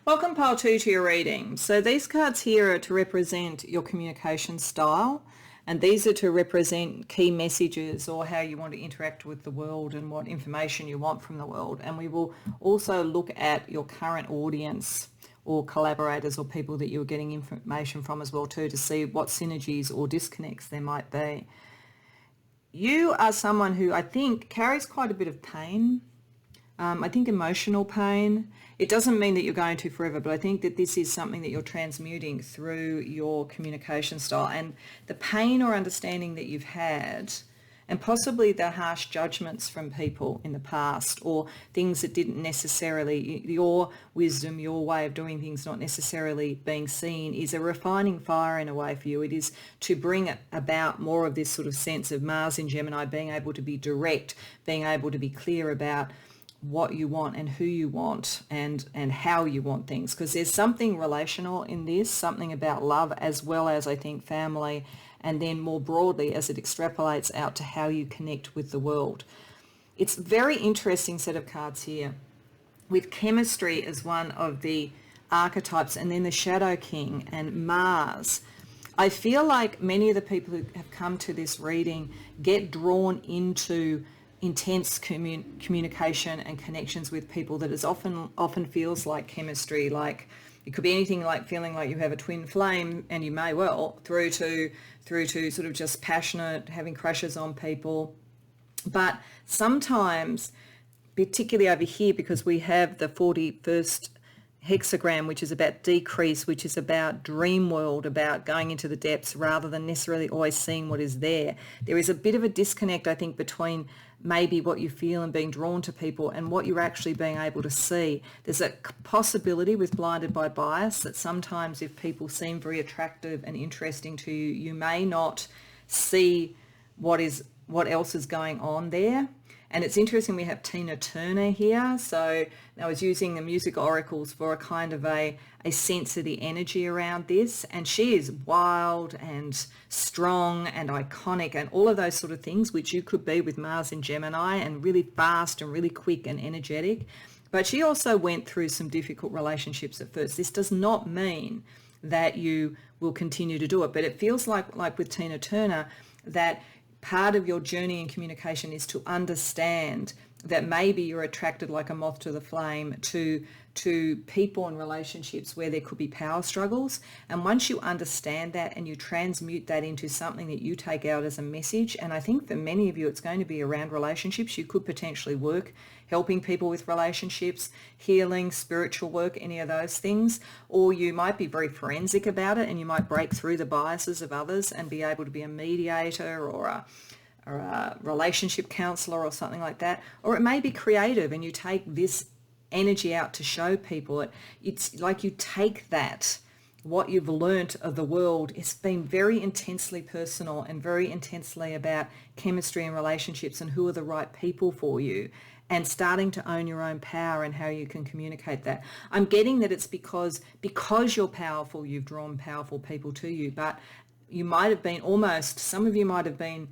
Welcome, Pile 2, to your reading. So these cards here are to represent your communication style, and these are to represent key messages or how you want to interact with the world and what information you want from the world. And we will also look at your current audience or collaborators or people that you're getting information from as well too, to see what synergies or disconnects there might be. You are someone who I think carries quite a bit of pain. I think emotional pain. It doesn't mean that you're going to forever, but I think that this is something that you're transmuting through your communication style. And the pain or understanding that you've had, and possibly the harsh judgments from people in the past, or things that didn't necessarily, your wisdom, your way of doing things not necessarily being seen, is a refining fire in a way for you. It is to bring about more of this sort of sense of Mars in Gemini, being able to be direct, being able to be clear about what you want and who you want and how you want things, because there's something relational in this, something about love as well as, I think, family, and then more broadly as it extrapolates out to how you connect with the world. It's a very interesting set of cards here, with chemistry as one of the archetypes, and then the Shadow King and Mars. I feel like many of the people who have come to this reading get drawn into intense communication and connections with people that is often feels like chemistry. Like it could be anything like feeling like you have a twin flame, and you may well, through to sort of just passionate, having crushes on people. But sometimes, particularly over here, because we have the 41st hexagram, which is about decrease, which is about dream world, about going into the depths rather than necessarily always seeing what is there. There is a bit of a disconnect, I think, between maybe what you feel and being drawn to people and what you're actually being able to see. There's a possibility with blinded by bias that sometimes if people seem very attractive and interesting to you, you may not see what else is going on there. And it's interesting, we have Tina Turner here. So I was using the music oracles for a kind of a sense of the energy around this. And she is wild and strong and iconic and all of those sort of things, which you could be with Mars in Gemini, and really fast and really quick and energetic. But she also went through some difficult relationships at first. This does not mean that you will continue to do it, but it feels like with Tina Turner that part of your journey in communication is to understand that maybe you're attracted like a moth to the flame to people and relationships where there could be power struggles. And once you understand that and you transmute that into something that you take out as a message, and I think for many of you it's going to be around relationships. You could potentially work helping people with relationships, healing, spiritual work, any of those things. Or you might be very forensic about it and you might break through the biases of others and be able to be a mediator or a relationship counselor or something like that. Or it may be creative and you take this energy out to show people. It's like you take that, what you've learnt of the world. It's been very intensely personal and very intensely about chemistry and relationships and who are the right people for you, and starting to own your own power and how you can communicate that. I'm getting that it's because you're powerful, you've drawn powerful people to you, but you might have been some of you might have been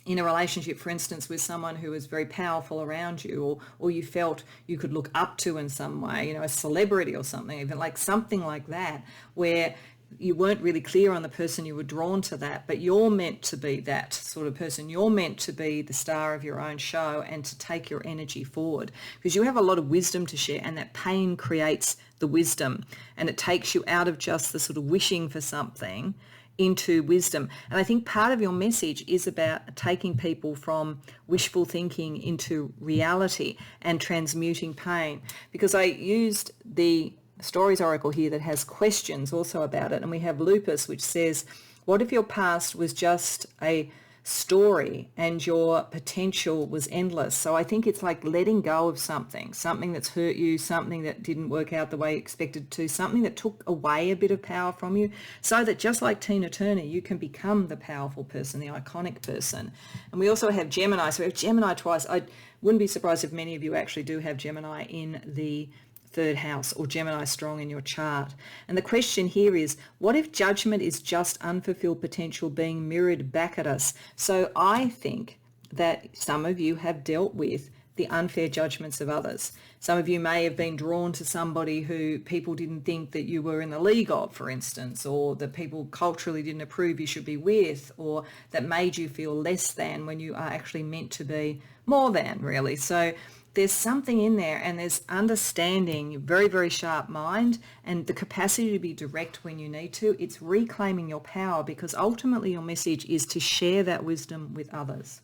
in a relationship, for instance, with someone who was very powerful around you, or you felt you could look up to in some way, a celebrity or something, even like something like that, where you weren't really clear on the person you were drawn to that, but you're meant to be that sort of person. You're meant to be the star of your own show and to take your energy forward, because you have a lot of wisdom to share, and that pain creates the wisdom, and it takes you out of just the sort of wishing for something into wisdom. And I think part of your message is about taking people from wishful thinking into reality and transmuting pain, because I used the Stories Oracle here that has questions also about it, and we have Lupus, which says, what if your past was just a story and your potential was endless? So I think it's like letting go of something that's hurt you, something that didn't work out the way you expected to, something that took away a bit of power from you, so that just like Tina Turner, you can become the powerful person, the iconic person. And we also have Gemini. So we have Gemini twice. I wouldn't be surprised if many of you actually do have Gemini in the third house, or Gemini strong in your chart. And the question here is, what if judgment is just unfulfilled potential being mirrored back at us? So I think that some of you have dealt with the unfair judgments of others. Some of you may have been drawn to somebody who people didn't think that you were in the league of, for instance, or that people culturally didn't approve you should be with, or that made you feel less than when you are actually meant to be more than, really. So there's something in there, and there's understanding, very, very sharp mind, and the capacity to be direct when you need to. It's reclaiming your power, because ultimately your message is to share that wisdom with others.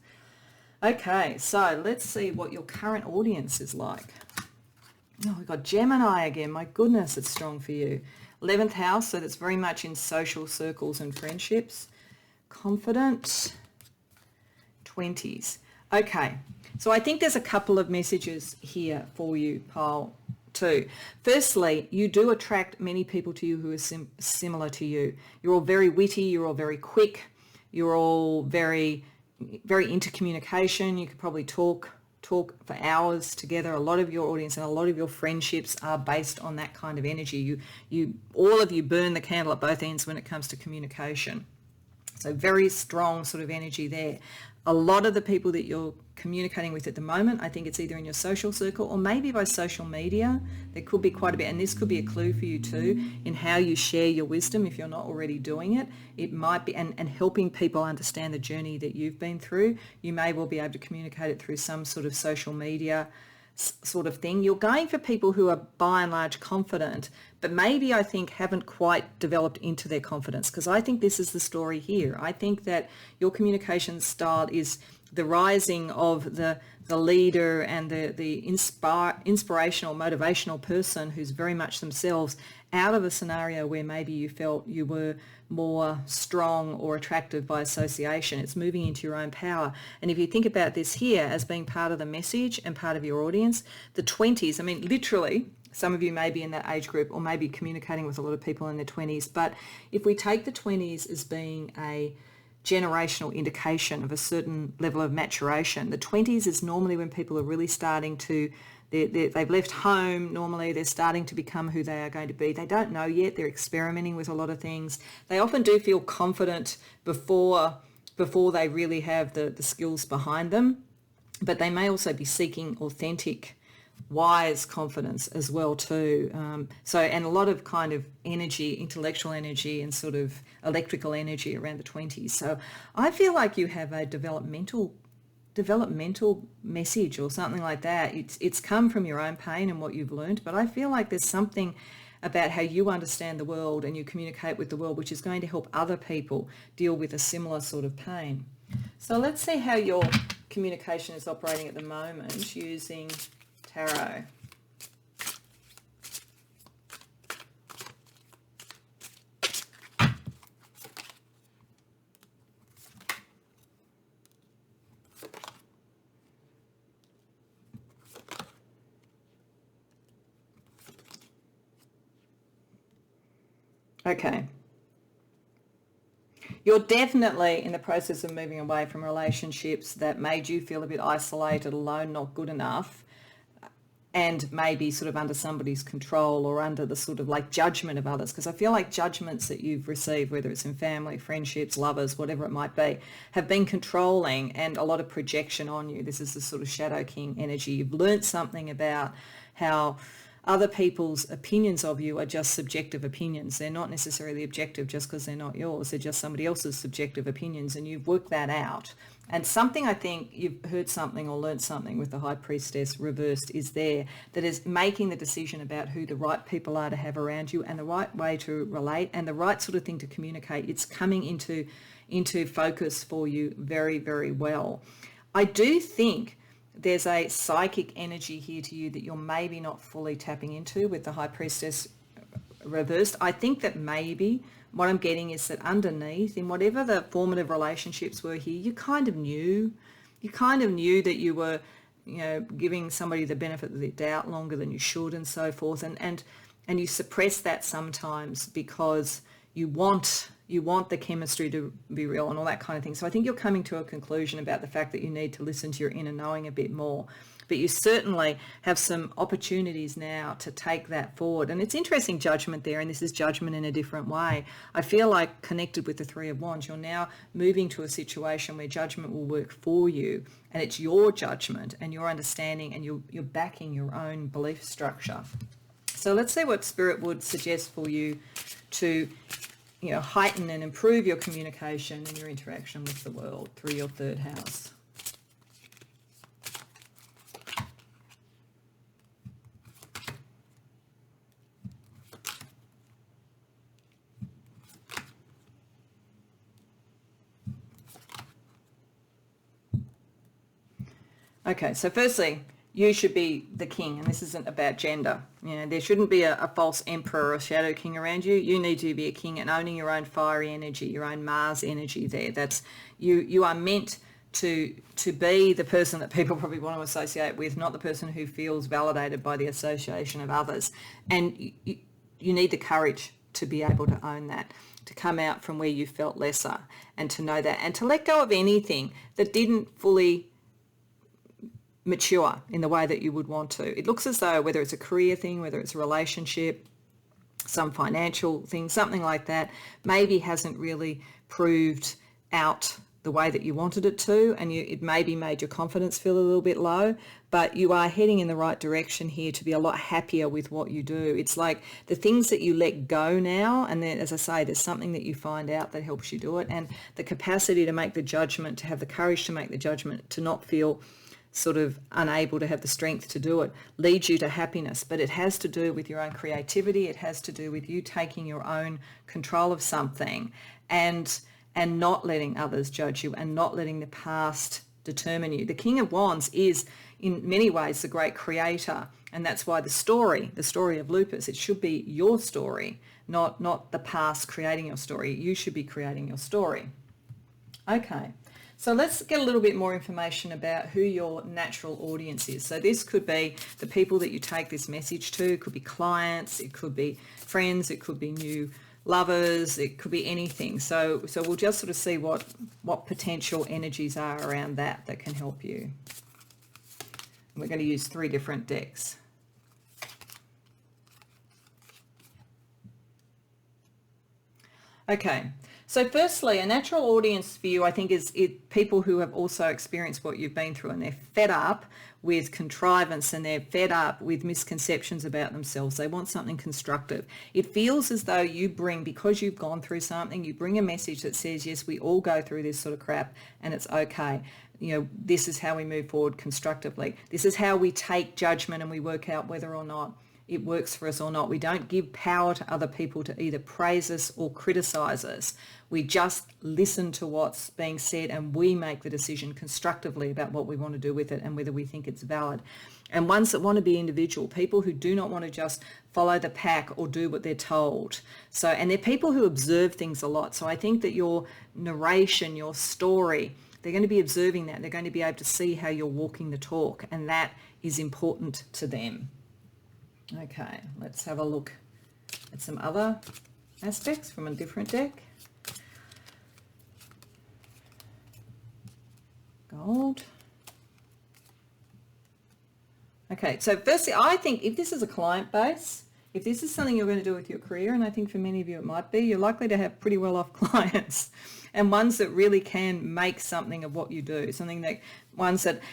Okay, so let's see what your current audience is like. Oh, we've got Gemini again. My goodness, it's strong for you. 11th house, so that's very much in social circles and friendships. Confident. 20s. Okay, so I think there's a couple of messages here for you, pile 2. Firstly, you do attract many people to you who are similar to you. You're all very witty, you're all very quick, you're all very into communication. You could probably talk for hours together. A lot of your audience and a lot of your friendships are based on that kind of energy. You all of you burn the candle at both ends when it comes to communication. So very strong sort of energy there. A lot of the people that you're communicating with at the moment, I think it's either in your social circle or maybe by social media. There could be quite a bit, and this could be a clue for you too, in how you share your wisdom if you're not already doing it. It might be, and helping people understand the journey that you've been through. You may well be able to communicate it through some sort of social media sort of thing. You're going for people who are by and large confident, but maybe I think haven't quite developed into their confidence, because I think this is the story here. I think that your communication style is the rising of the leader and the inspirational, motivational person who's very much themselves out of a scenario where maybe you felt you were more strong or attractive by association. It's moving into your own power. And if you think about this here as being part of the message and part of your audience, the 20s, I mean, literally, some of you may be in that age group or maybe communicating with a lot of people in their 20s. But if we take the 20s as being a generational indication of a certain level of maturation, the 20s is normally when people are really starting to, they've left home. Normally they're starting to become who they are going to be. They don't know yet. They're experimenting with a lot of things. They often do feel confident before they really have the skills behind them, but they may also be seeking authentic, wise confidence as well too. And a lot of kind of energy, intellectual energy and sort of electrical energy around the 20s. So I feel like you have a developmental message or something like that. It's come from your own pain and what you've learned, but I feel like there's something about how you understand the world and you communicate with the world which is going to help other people deal with a similar sort of pain. So let's see how your communication is operating at the moment using tarot. Okay. You're definitely in the process of moving away from relationships that made you feel a bit isolated, alone, not good enough, and maybe sort of under somebody's control or under the sort of like judgment of others. Because I feel like judgments that you've received, whether it's in family, friendships, lovers, whatever it might be, have been controlling and a lot of projection on you. This is the sort of Shadow King energy. You've learned something about how other people's opinions of you are just subjective opinions. They're not necessarily objective just because they're not yours. They're just somebody else's subjective opinions, and you've worked that out. And something, I think you've heard something or learned something with the High Priestess reversed is there that is making the decision about who the right people are to have around you and the right way to relate and the right sort of thing to communicate. It's coming into focus for you very, very well. I do think there's a psychic energy here to you that you're maybe not fully tapping into with the High Priestess reversed. I think that maybe what I'm getting is that underneath, in whatever the formative relationships were here, you kind of knew that you were, giving somebody the benefit of the doubt longer than you should and so forth. And you suppress that sometimes because you want the chemistry to be real and all that kind of thing. So I think you're coming to a conclusion about the fact that you need to listen to your inner knowing a bit more. But you certainly have some opportunities now to take that forward. And it's interesting judgment there, and this is judgment in a different way. I feel like connected with the Three of Wands, you're now moving to a situation where judgment will work for you, and it's your judgment and your understanding, and you're backing your own belief structure. So let's see what Spirit would suggest for you to heighten and improve your communication and your interaction with the world through your third house. Okay, so firstly, you should be the king, and this isn't about gender. There shouldn't be a false emperor or a shadow king around you. You need to be a king and owning your own fiery energy, your own Mars energy there. That's you are meant to be the person that people probably want to associate with, not the person who feels validated by the association of others. And you need the courage to be able to own that, to come out from where you felt lesser and to know that, and to let go of anything that didn't fully mature in the way that you would want to. It looks as though whether it's a career thing, whether it's a relationship, some financial thing, something like that, maybe hasn't really proved out the way that you wanted it to, and it maybe made your confidence feel a little bit low, but you are heading in the right direction here to be a lot happier with what you do. It's like the things that you let go now, and then, as I say, there's something that you find out that helps you do it, and the capacity to make the judgment, to have the courage to make the judgment, to not feel sort of unable to have the strength to do it, leads you to happiness. But it has to do with your own creativity. It has to do with you taking your own control of something and not letting others judge you and not letting the past determine you. The King of Wands is in many ways the great creator, and that's why the story of lupus, it should be your story, not the past creating your story. You should be creating your story. Okay. So let's get a little bit more information about who your natural audience is. So this could be the people that you take this message to. It could be clients, it could be friends, it could be new lovers, it could be anything. So we'll just sort of see what potential energies are around that can help you. And we're going to use 3 different decks. Okay. So firstly, a natural audience for you, I think, is people who have also experienced what you've been through, and they're fed up with contrivance and they're fed up with misconceptions about themselves. They want something constructive. It feels as though you bring, because you've gone through something, you bring a message that says, yes, we all go through this sort of crap and it's okay. You know, this is how we move forward constructively. This is how we take judgment and we work out whether or not it works for us or not. We don't give power to other people to either praise us or criticize us. We just listen to what's being said and we make the decision constructively about what we want to do with it and whether we think it's valid. And ones that want to be individual, people who do not want to just follow the pack or do what they're told. So, and they're people who observe things a lot. So I think that your narration, your story, they're going to be observing that. They're going to be able to see how you're walking the talk, and that is important to them. Okay, let's have a look at some other aspects from a different deck. Gold. Okay, so firstly, I think if this is a client base, if this is something you're going to do with your career, and I think for many of you it might be, you're likely to have pretty well-off clients and ones that really can make something of what you do,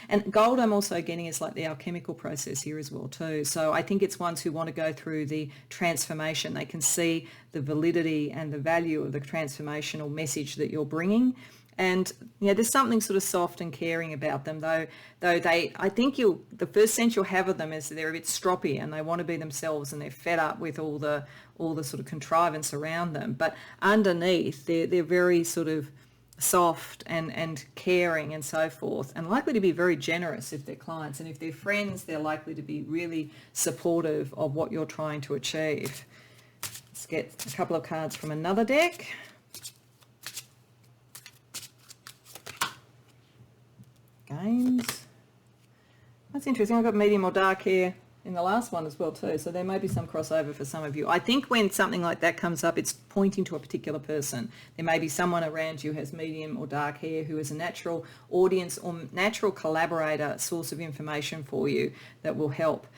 and gold I'm also getting is like the alchemical process here as well too. So I think it's ones who want to go through the transformation. They can see the validity and the value of the transformational message that you're bringing. And there's something sort of soft and caring about them, though I think the first sense you'll have of them is they're a bit stroppy and they want to be themselves and they're fed up with all the sort of contrivance around them. But underneath, they're very sort of soft and caring and so forth, and likely to be very generous if they're clients. And if they're friends, they're likely to be really supportive of what you're trying to achieve. Let's get a couple of cards from another deck. Games. That's interesting. I've got medium or dark here in the last one as well too, so there may be some crossover for some of you. I think when something like that comes up, it's pointing to a particular person. There may be someone around you who has medium or dark hair who is a natural audience or natural collaborator, source of information for you that will help.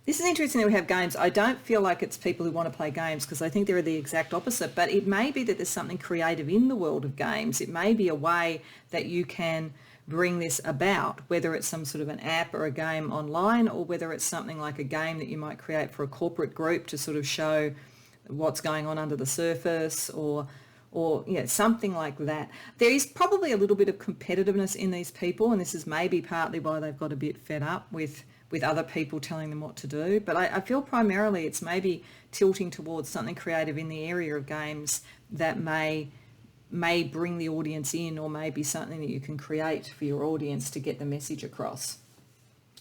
This is interesting that we have games. I don't feel like it's people who want to play games, because I think they're the exact opposite, but it may be that there's something creative in the world of games. It may be a way that you can bring this about, whether it's some sort of an app or a game online, or whether it's something like a game that you might create for a corporate group to sort of show what's going on under the surface, or something like that. There is probably a little bit of competitiveness in these people, and this is maybe partly why they've got a bit fed up with other people telling them what to do. But I feel primarily it's maybe tilting towards something creative in the area of games that may bring the audience in, or may be something that you can create for your audience to get the message across.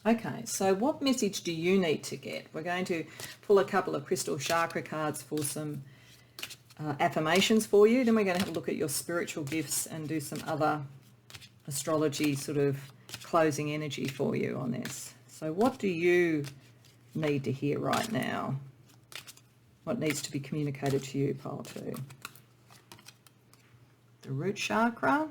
Okay, so what message do you need to get? We're going to pull a couple of crystal chakra cards for some affirmations for you. Then we're going to have a look at your spiritual gifts and do some other astrology sort of closing energy for you on this. So what do you need to hear right now? What needs to be communicated to you, pile 2? The root chakra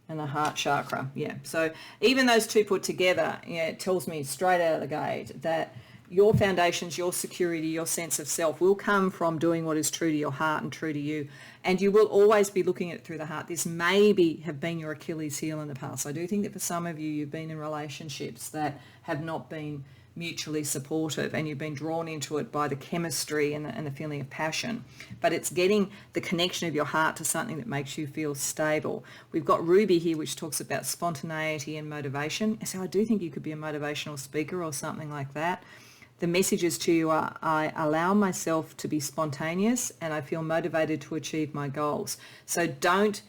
and the heart chakra. Yeah, so even those two put together, yeah, it tells me straight out of the gate that your foundations, your security, your sense of self will come from doing what is true to your heart and true to you. And you will always be looking at it through the heart. This maybe have been your Achilles heel in the past. I do think that for some of you, you've been in relationships that have not been mutually supportive, and you've been drawn into it by the chemistry and the feeling of passion. But it's getting the connection of your heart to something that makes you feel stable. We've got Ruby here, which talks about spontaneity and motivation. So I do think you could be a motivational speaker or something like that. The messages to you are, I allow myself to be spontaneous and I feel motivated to achieve my goals. So don't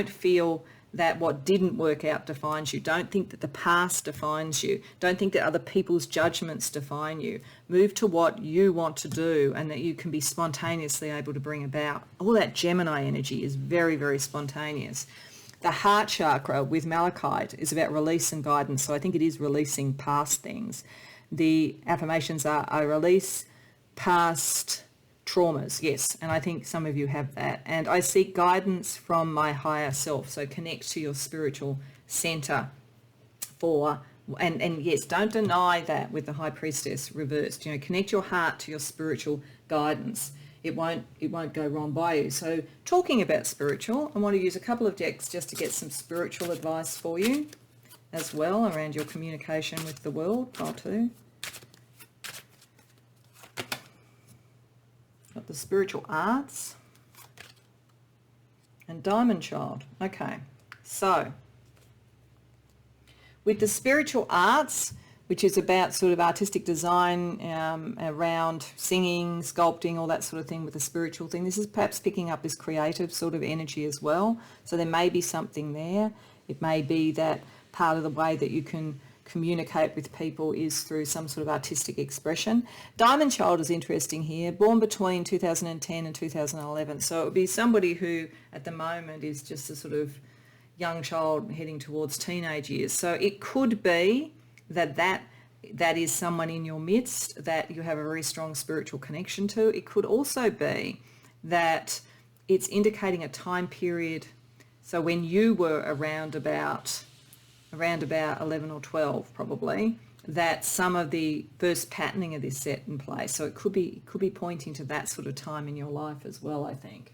feel that what didn't work out defines you. Don't think that the past defines you. Don't think that other people's judgments define you. Move to what you want to do and that you can be spontaneously able to bring about. All that Gemini energy is very, very spontaneous. The heart chakra with Malachite is about release and guidance. So I think it is releasing past things. The affirmations are, I release past traumas, yes, and I think some of you have that. And I seek guidance from my higher self, so connect to your spiritual center and yes, don't deny that with the High Priestess reversed. You know, connect your heart to your spiritual guidance. It won't go wrong by you. So talking about spiritual, I want to use a couple of decks just to get some spiritual advice for you as well around your communication with the world. Pile 2. Got the spiritual arts and Diamond Child. Okay, so with the spiritual arts, which is about sort of artistic design around singing, sculpting, all that sort of thing with the spiritual thing, this is perhaps picking up this creative sort of energy as well. So there may be something there. It may be that part of the way that you can communicate with people is through some sort of artistic expression. Diamond Child is interesting here, born between 2010 and 2011. So it would be somebody who at the moment is just a sort of young child heading towards teenage years. So it could be that is someone in your midst that you have a very strong spiritual connection to. It could also be that it's indicating a time period. So when you were around about 11 or 12 probably, that some of the first patterning of this set in place. So it could be pointing to that sort of time in your life as well, I think.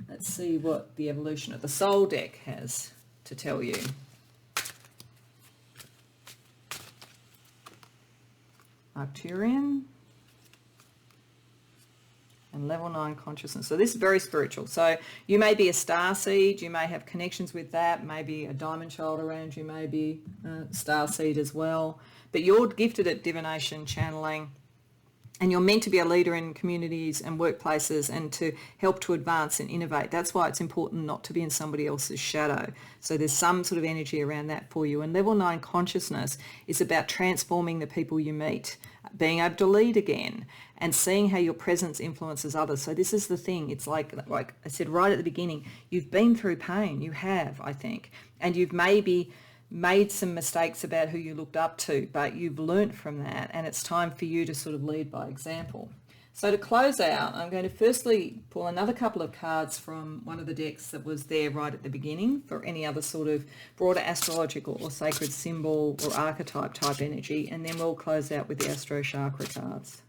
Let's see what the evolution of the soul deck has to tell you. Arcturian and level 9 consciousness. So this is very spiritual. So you may be a starseed, you may have connections with that, maybe a diamond child around you, maybe a starseed as well. But you're gifted at divination, channeling, and you're meant to be a leader in communities and workplaces and to help to advance and innovate. That's why it's important not to be in somebody else's shadow. So there's some sort of energy around that for you. And level 9 consciousness is about transforming the people you meet, being able to lead again, and seeing how your presence influences others. So this is the thing. It's like I said right at the beginning, you've been through pain. You have, I think. And you've maybe made some mistakes about who you looked up to, but you've learnt from that, and it's time for you to sort of lead by example. So to close out, I'm going to firstly pull another couple of cards from one of the decks that was there right at the beginning for any other sort of broader astrological or sacred symbol or archetype type energy, and then we'll close out with the Astro Chakra cards.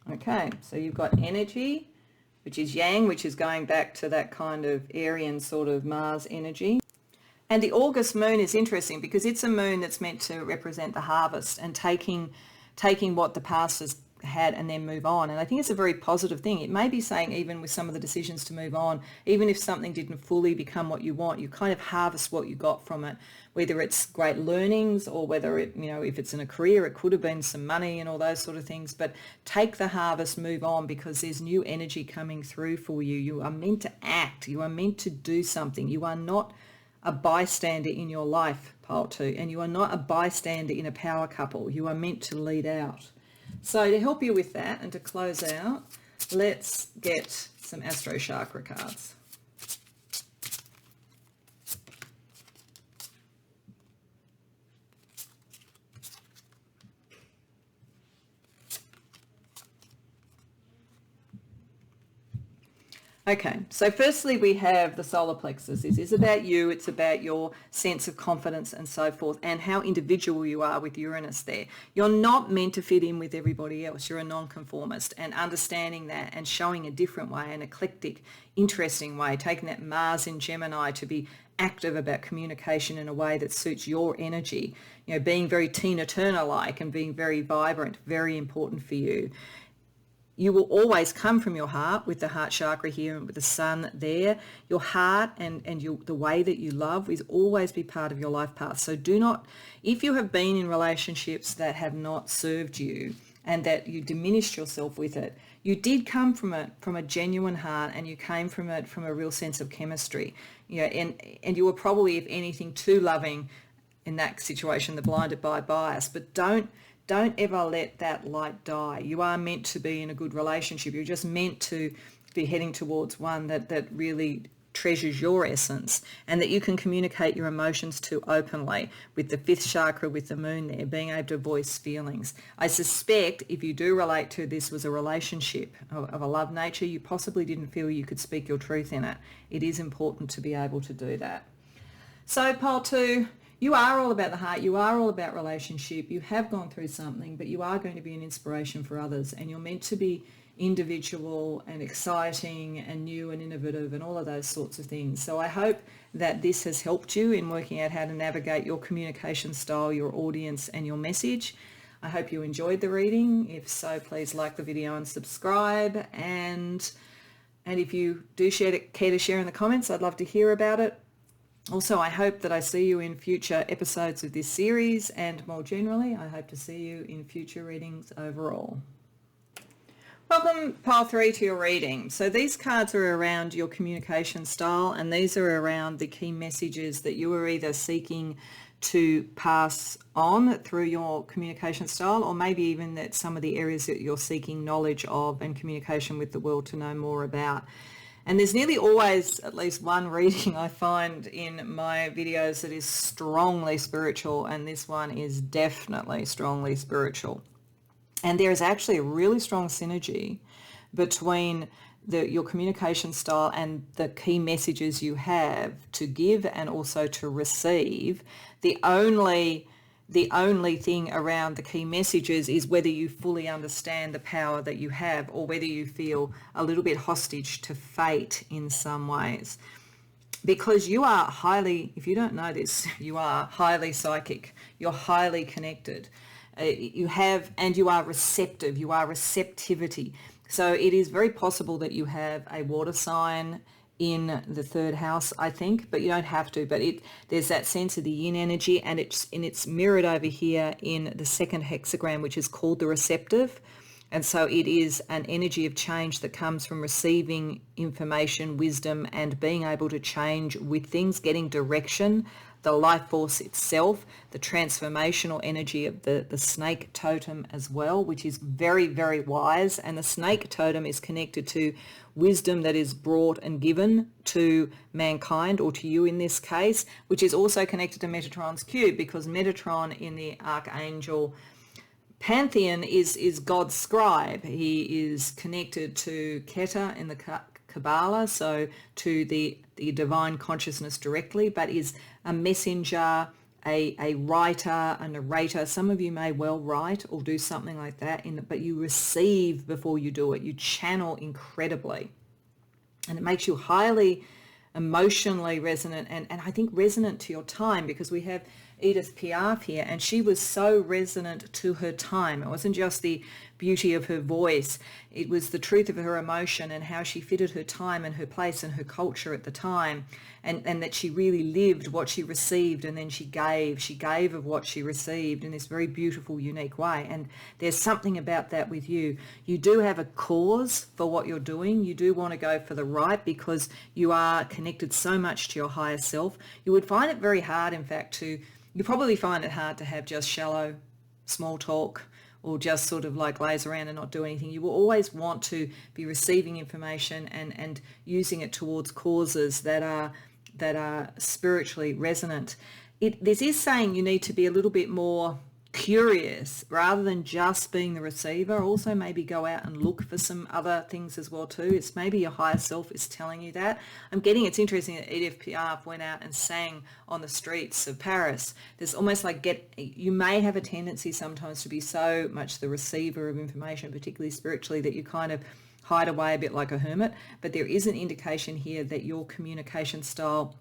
Okay, so you've got energy, which is yang, which is going back to that kind of Aryan sort of Mars energy. And the August moon is interesting because it's a moon that's meant to represent the harvest and taking what the past has had and then move on. And I think it's a very positive thing. It may be saying even with some of the decisions to move on, even if something didn't fully become what you want, you kind of harvest what you got from it, whether it's great learnings or whether it, you know, if it's in a career, it could have been some money and all those sort of things. But take the harvest, move on, because there's new energy coming through for you. You are meant to act. You are meant to do something. You are not a bystander in your life, pile 2, and you are not a bystander in a power couple. You are meant to lead out. So to help you with that and to close out, let's get some Astro Chakra cards. Okay, so firstly we have the solar plexus. This is about you, it's about your sense of confidence and so forth, and how individual you are with Uranus there. You're not meant to fit in with everybody else. You're a nonconformist, and understanding that and showing a different way, an eclectic, interesting way, taking that Mars in Gemini to be active about communication in a way that suits your energy. You know, being very Tina Turner-like and being very vibrant, very important for you. You will always come from your heart with the heart chakra here and with the sun there. Your heart and the way that you love is always be part of your life path. So do not, if you have been in relationships that have not served you and that you diminished yourself with it, you did come from a genuine heart, and you came from it from a real sense of chemistry. You know, and you were probably, if anything, too loving in that situation, the blinded by bias. But don't ever let that light die. You are meant to be in a good relationship. You're just meant to be heading towards one that really treasures your essence and that you can communicate your emotions to openly, with the fifth chakra, with the moon there, being able to voice feelings. I suspect if you do relate to this was a relationship of a love nature, you possibly didn't feel you could speak your truth in it. It is important to be able to do that. So pile 2, you are all about the heart. You are all about relationship. You have gone through something, but you are going to be an inspiration for others, and you're meant to be individual and exciting and new and innovative and all of those sorts of things. So I hope that this has helped you in working out how to navigate your communication style, your audience, and your message. I hope you enjoyed the reading. If so, please like the video and subscribe. And if you do care to share in the comments, I'd love to hear about it. Also, I hope that I see you in future episodes of this series, and more generally, I hope to see you in future readings overall. Welcome, pile 3, to your reading. So these cards are around your communication style, and these are around the key messages that you are either seeking to pass on through your communication style, or maybe even that some of the areas that you're seeking knowledge of and communication with the world to know more about. And there's nearly always at least one reading I find in my videos that is strongly spiritual, and this one is definitely strongly spiritual. And there is actually a really strong synergy between your communication style and the key messages you have to give and also to receive. The only thing around the key messages is whether you fully understand the power that you have, or whether you feel a little bit hostage to fate in some ways. Because you are highly, if you don't know this, you are highly psychic. You're highly connected. You are receptive. You are receptivity. So it is very possible that you have a water sign in the 3rd house, I think, but you don't have to. But there's that sense of the yin energy, and it's mirrored over here in the 2nd hexagram, which is called the receptive. And so it is an energy of change that comes from receiving information, wisdom, and being able to change with things, getting direction, the life force itself, the transformational energy of the snake totem as well, which is very, very wise. And the snake totem is connected to wisdom that is brought and given to mankind, or to you in this case, which is also connected to Metatron's cube, because Metatron in the archangel pantheon is God's scribe. He is connected to Keter in the Kabbalah, so to the divine consciousness directly, but is a messenger, a writer, a narrator. Some of you may well write or do something like that, but you receive before you do it. You channel incredibly. And it makes you highly emotionally resonant, and I think resonant to your time, because we have Edith Piaf here, and she was so resonant to her time. It wasn't just the beauty of her voice, it was the truth of her emotion and how she fitted her time and her place and her culture at the time, and that she really lived what she received, and then she gave of what she received in this very beautiful, unique way. And there's something about that with you. You do have a cause for what you're doing. You do want to go for the right, because you are connected so much to your higher self. You would find it very hard, in fact, you probably find it hard to have just shallow small talk or just sort of like lays around and not do anything. You will always want to be receiving information and using it towards causes that are spiritually resonant. This is saying you need to be a little bit more curious rather than just being the receiver. Also maybe go out and look for some other things as well too. It's maybe your higher self is telling you that. I'm getting, it's interesting that Edith Piaf went out and sang on the streets of Paris. There's almost like you may have a tendency sometimes to be so much the receiver of information, particularly spiritually, that you kind of hide away a bit like a hermit. But there is an indication here that your communication style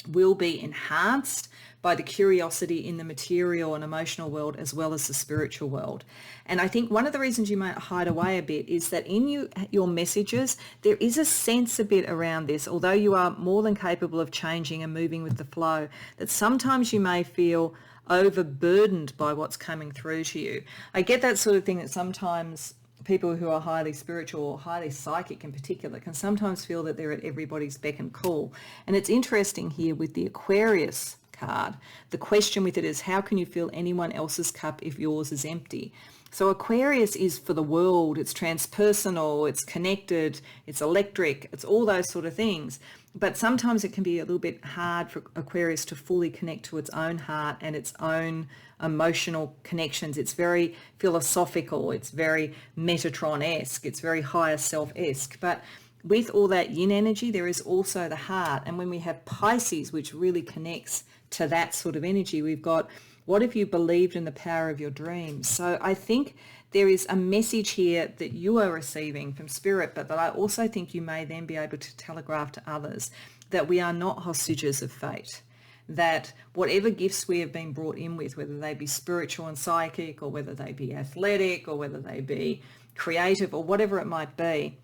will be enhanced by the curiosity in the material and emotional world as well as the spiritual world. And I think one of the reasons you might hide away a bit is that in your messages, there is a sense a bit around this, although you are more than capable of changing and moving with the flow, that sometimes you may feel overburdened by what's coming through to you. I get that sort of thing that sometimes people who are highly spiritual or highly psychic in particular can sometimes feel that they're at everybody's beck and call. And it's interesting here with the Aquarius card. The question with it is, how can you fill anyone else's cup if yours is empty? So Aquarius is for the world. It's transpersonal, it's connected, it's electric, it's all those sort of things. But sometimes it can be a little bit hard for Aquarius to fully connect to its own heart and its own emotional connections. It's very philosophical, it's very Metatron-esque, it's very higher self-esque. But with all that yin energy, there is also the heart. And when we have Pisces, which really connects to that sort of energy, we've got, what if you believed in the power of your dreams? So I think there is a message here that you are receiving from Spirit, but that I also think you may then be able to telegraph to others that we are not hostages of fate, that whatever gifts we have been brought in with, whether they be spiritual and psychic, or whether they be athletic, or whether they be creative, or whatever it might be,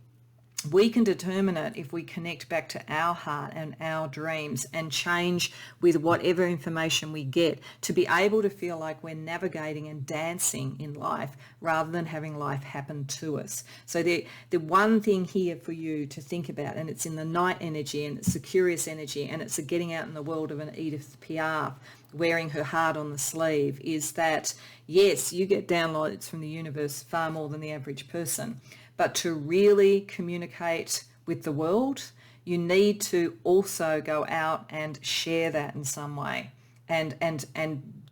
we can determine it if we connect back to our heart and our dreams and change with whatever information we get to be able to feel like we're navigating and dancing in life rather than having life happen to us. So the one thing here for you to think about, and it's in the night energy and it's the curious energy and it's the getting out in the world of an Edith Piaf wearing her heart on the sleeve, is that yes, you get downloads from the universe far more than the average person. But to really communicate with the world, you need to also go out and share that in some way and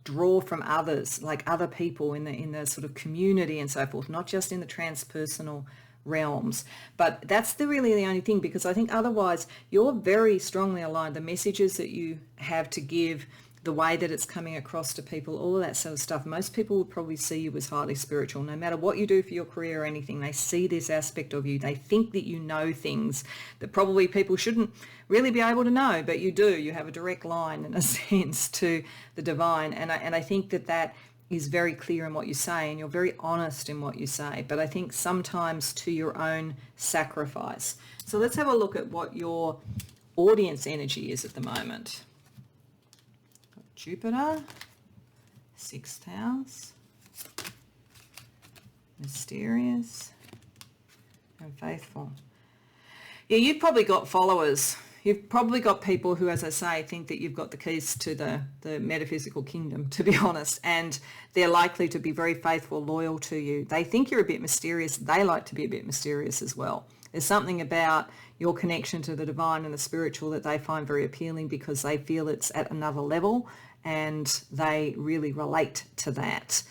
draw from others, like other people in the sort of community and so forth, not just in the transpersonal realms. But that's really the only thing, because I think otherwise you're very strongly aligned. The messages that you have to give, the way that it's coming across to people, all of that sort of stuff, most people would probably see you as highly spiritual. No matter what you do for your career or anything, they see this aspect of you. They think that you know things that probably people shouldn't really be able to know, but you do. You have a direct line, in a sense, to the divine. And I think that is very clear in what you say, and you're very honest in what you say, but I think sometimes to your own sacrifice. So let's have a look at what your audience energy is at the moment. Jupiter, 6th house, mysterious and faithful. Yeah, you've probably got followers. You've probably got people who, as I say, think that you've got the keys to the metaphysical kingdom, to be honest, and they're likely to be very faithful, loyal to you. They think you're a bit mysterious. They like to be a bit mysterious as well. There's something about your connection to the divine and the spiritual that they find very appealing because they feel it's at another level and they really relate to that.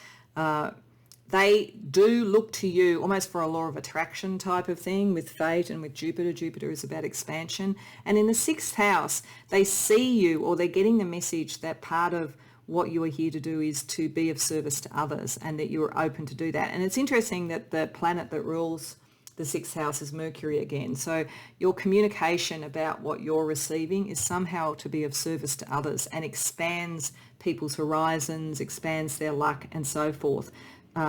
They do look to you almost for a law of attraction type of thing with fate and with Jupiter. Jupiter is about expansion. And in the 6th house, they see you, or they're getting the message that part of what you are here to do is to be of service to others and that you are open to do that. And it's interesting that the planet that rules the 6th house is Mercury again. So your communication about what you're receiving is somehow to be of service to others and expands people's horizons, expands their luck and so forth.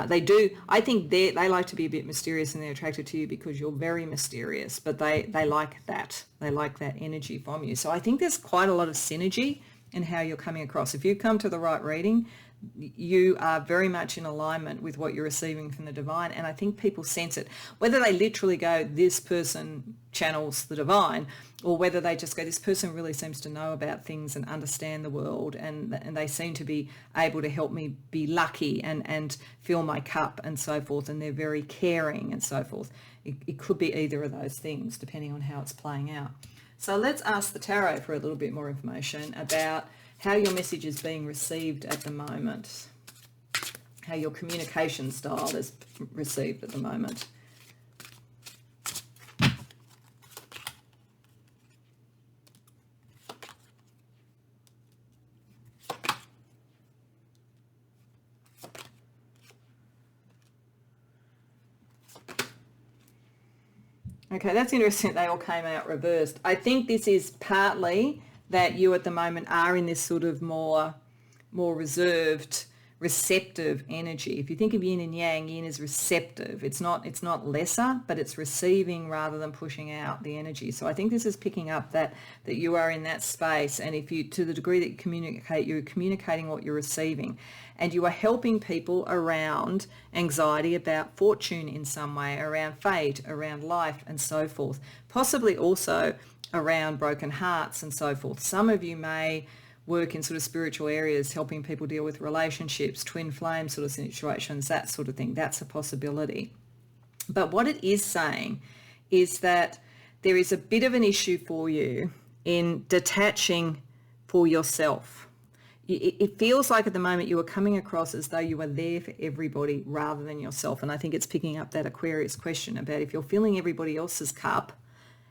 They do. I think they like to be a bit mysterious and they're attracted to you because you're very mysterious, but they like that. They like that energy from you. So I think there's quite a lot of synergy in how you're coming across. If you come to the right reading, you are very much in alignment with what you're receiving from the divine, and I think people sense it, whether they literally go, this person channels the divine, or whether they just go, this person really seems to know about things and understand the world, and they seem to be able to help me be lucky and fill my cup and so forth, and they're very caring and so forth. It could be either of those things depending on how it's playing out. So let's ask the tarot for a little bit more information about how your message is being received at the moment, how your communication style is received at the moment. Okay, that's interesting. They all came out reversed. I think this is partly that you at the moment are in this sort of more reserved, receptive energy. If you think of yin and yang, yin is receptive. It's not lesser, but it's receiving rather than pushing out the energy. So I think this is picking up that you are in that space, and if you, to the degree that you communicate, you're communicating what you're receiving, and you are helping people around anxiety about fortune in some way, around fate, around life and so forth, possibly also around broken hearts and so forth. Some of you may work in sort of spiritual areas, helping people deal with relationships, twin flame sort of situations, that sort of thing. That's a possibility. But what it is saying is that there is a bit of an issue for you in detaching for yourself. It feels like at the moment you are coming across as though you are there for everybody rather than yourself. And I think it's picking up that Aquarius question about if you're filling everybody else's cup,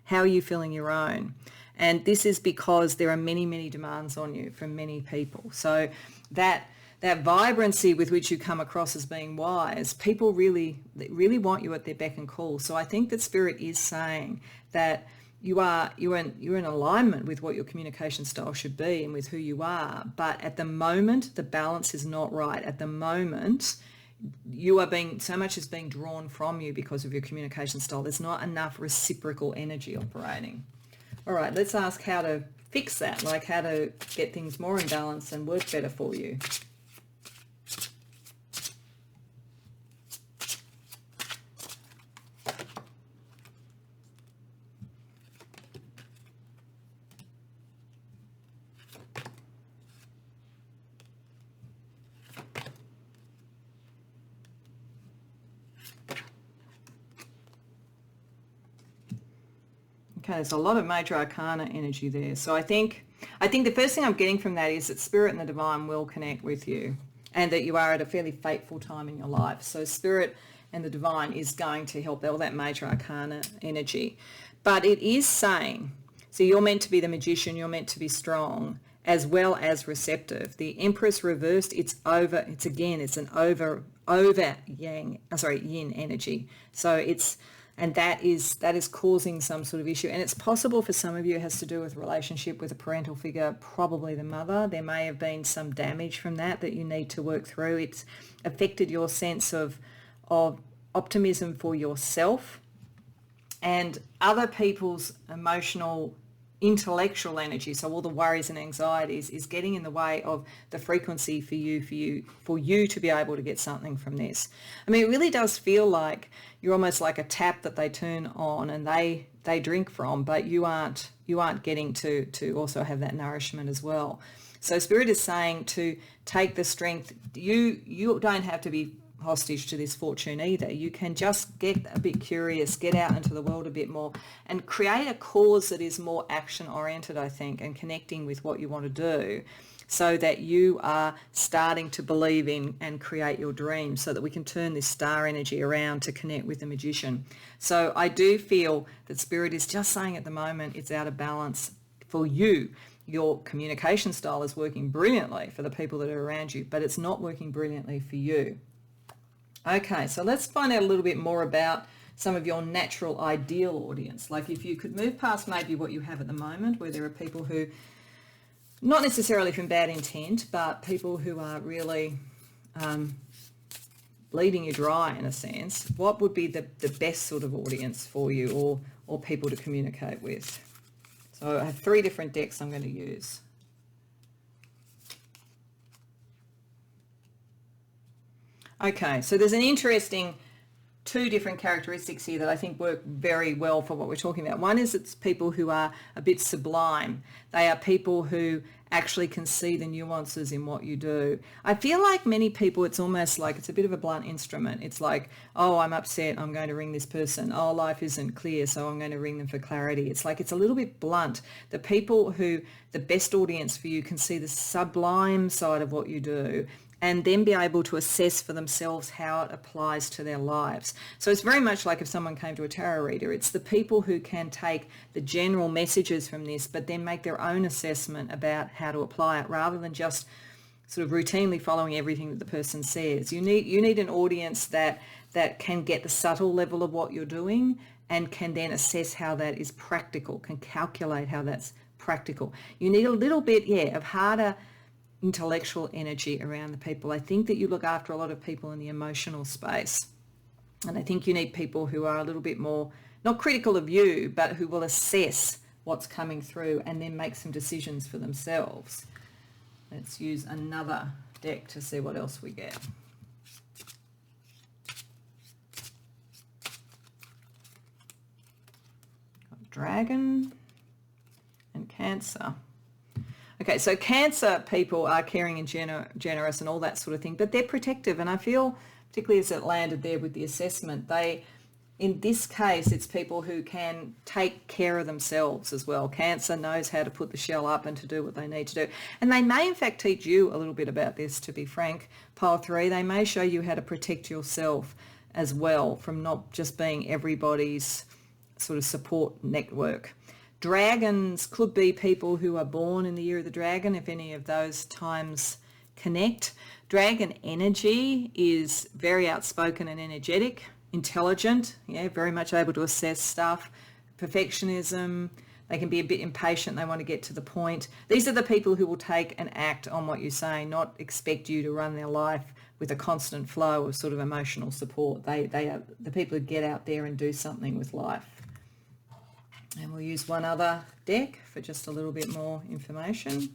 how are you filling your own? And this is because there are many, many demands on you from many people. So that vibrancy with which you come across as being wise, people really want you at their beck and call. So I think that Spirit is saying that you're in alignment with what your communication style should be and with who you are. But at the moment, the balance is not right. At the moment, you are so much is being drawn from you because of your communication style. There's not enough reciprocal energy operating. All right, let's ask how to fix that, like how to get things more in balance and work better for you. Okay, there's a lot of major arcana energy there. So I think the first thing I'm getting from that is that Spirit and the divine will connect with you, and that you are at a fairly fateful time in your life. So Spirit and the divine is going to help all that major arcana energy. But it is saying, so you're meant to be the magician, you're meant to be strong as well as receptive. The Empress reversed, it's an over yin energy. So and that is causing some sort of issue. And it's possible for some of you it has to do with relationship with a parental figure, probably the mother. There may have been some damage from that you need to work through. It's affected your sense of optimism for yourself, and other people's emotional, intellectual energy, so all the worries and anxieties, is getting in the way of the frequency for you to be able to get something from this. I mean, it really does feel like you're almost like a tap that they turn on and they drink from, but you aren't getting to also have that nourishment as well. So Spirit is saying to take the strength. You don't have to be hostage to this fortune either. You can just get a bit curious, get out into the world a bit more, and create a cause that is more action oriented, I think, and connecting with what you want to do, so that you are starting to believe in and create your dreams, so that we can turn this star energy around to connect with the magician. So I do feel that Spirit is just saying at the moment it's out of balance for you. Your communication style is working brilliantly for the people that are around you, but it's not working brilliantly for you. Okay, so let's find out a little bit more about some of your natural ideal audience. Like if you could move past maybe what you have at the moment, where there are people who, not necessarily from bad intent, but people who are really bleeding you dry in a sense, what would be the best sort of audience for you, or people to communicate with? So I have 3 different decks I'm going to use. Okay, so there's an interesting two different characteristics here that I think work very well for what we're talking about. One is it's people who are a bit sublime. They are people who actually can see the nuances in what you do. I feel like many people, it's almost like it's a bit of a blunt instrument. It's like, oh, I'm upset, I'm going to ring this person. Oh, life isn't clear, so I'm going to ring them for clarity. It's like it's a little bit blunt. The people who, the best audience for you, can see the sublime side of what you do and then be able to assess for themselves how it applies to their lives. So it's very much like if someone came to a tarot reader, it's the people who can take the general messages from this, but then make their own assessment about how to apply it rather than just sort of routinely following everything that the person says. You need an audience that can get the subtle level of what you're doing and can then assess how that is practical, can calculate how that's practical. You need a little bit, of harder intellectual energy around the people. I think that you look after a lot of people in the emotional space. And I think you need people who are a little bit more, not critical of you, but who will assess what's coming through and then make some decisions for themselves. Let's use another deck to see what else we get. Got Dragon and Cancer. Okay, so Cancer people are caring and generous and all that sort of thing, but they're protective. And I feel, particularly as it landed there with the assessment, in this case, it's people who can take care of themselves as well. Cancer knows how to put the shell up and to do what they need to do. And they may, in fact, teach you a little bit about this, to be frank. Pile 3, they may show you how to protect yourself as well from not just being everybody's sort of support network. Dragons could be people who are born in the year of the dragon, if any of those times connect. Dragon energy is very outspoken and energetic, intelligent, very much able to assess stuff, perfectionism. They can be a bit impatient. They want to get to the point. These are the people who will take and act on what you say, not expect you to run their life with a constant flow of sort of emotional support. They are the people who get out there and do something with life. And we'll use one other deck for just a little bit more information.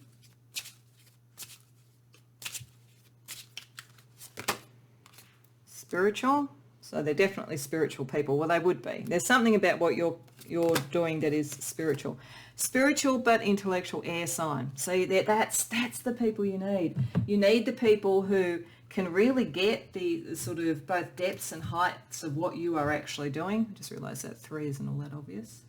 Spiritual. So they're definitely spiritual people. Well, they would be. There's something about what you're doing that is spiritual. Spiritual but intellectual air sign. So that's the people you need. You need the people who can really get the sort of both depths and heights of what you are actually doing. I just realised that 3 isn't all that obvious.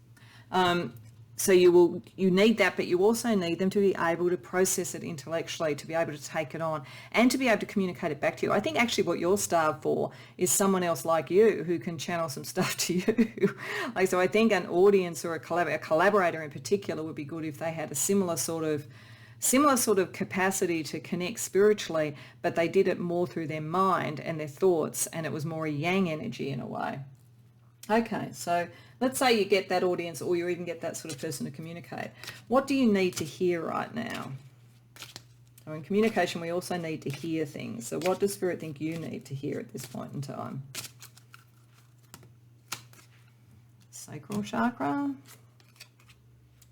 So you need that, but you also need them to be able to process it intellectually, to be able to take it on and to be able to communicate it back to you. I think actually what you're starved for is someone else like you who can channel some stuff to you. So I think an audience or a collaborator in particular would be good if they had a similar sort of capacity to connect spiritually, but they did it more through their mind and their thoughts, and it was more a yang energy in a way. Okay, so let's say you get that audience or you even get that sort of person to communicate. What do you need to hear right now? So in communication, we also need to hear things. So what does Spirit think you need to hear at this point in time? Sacral chakra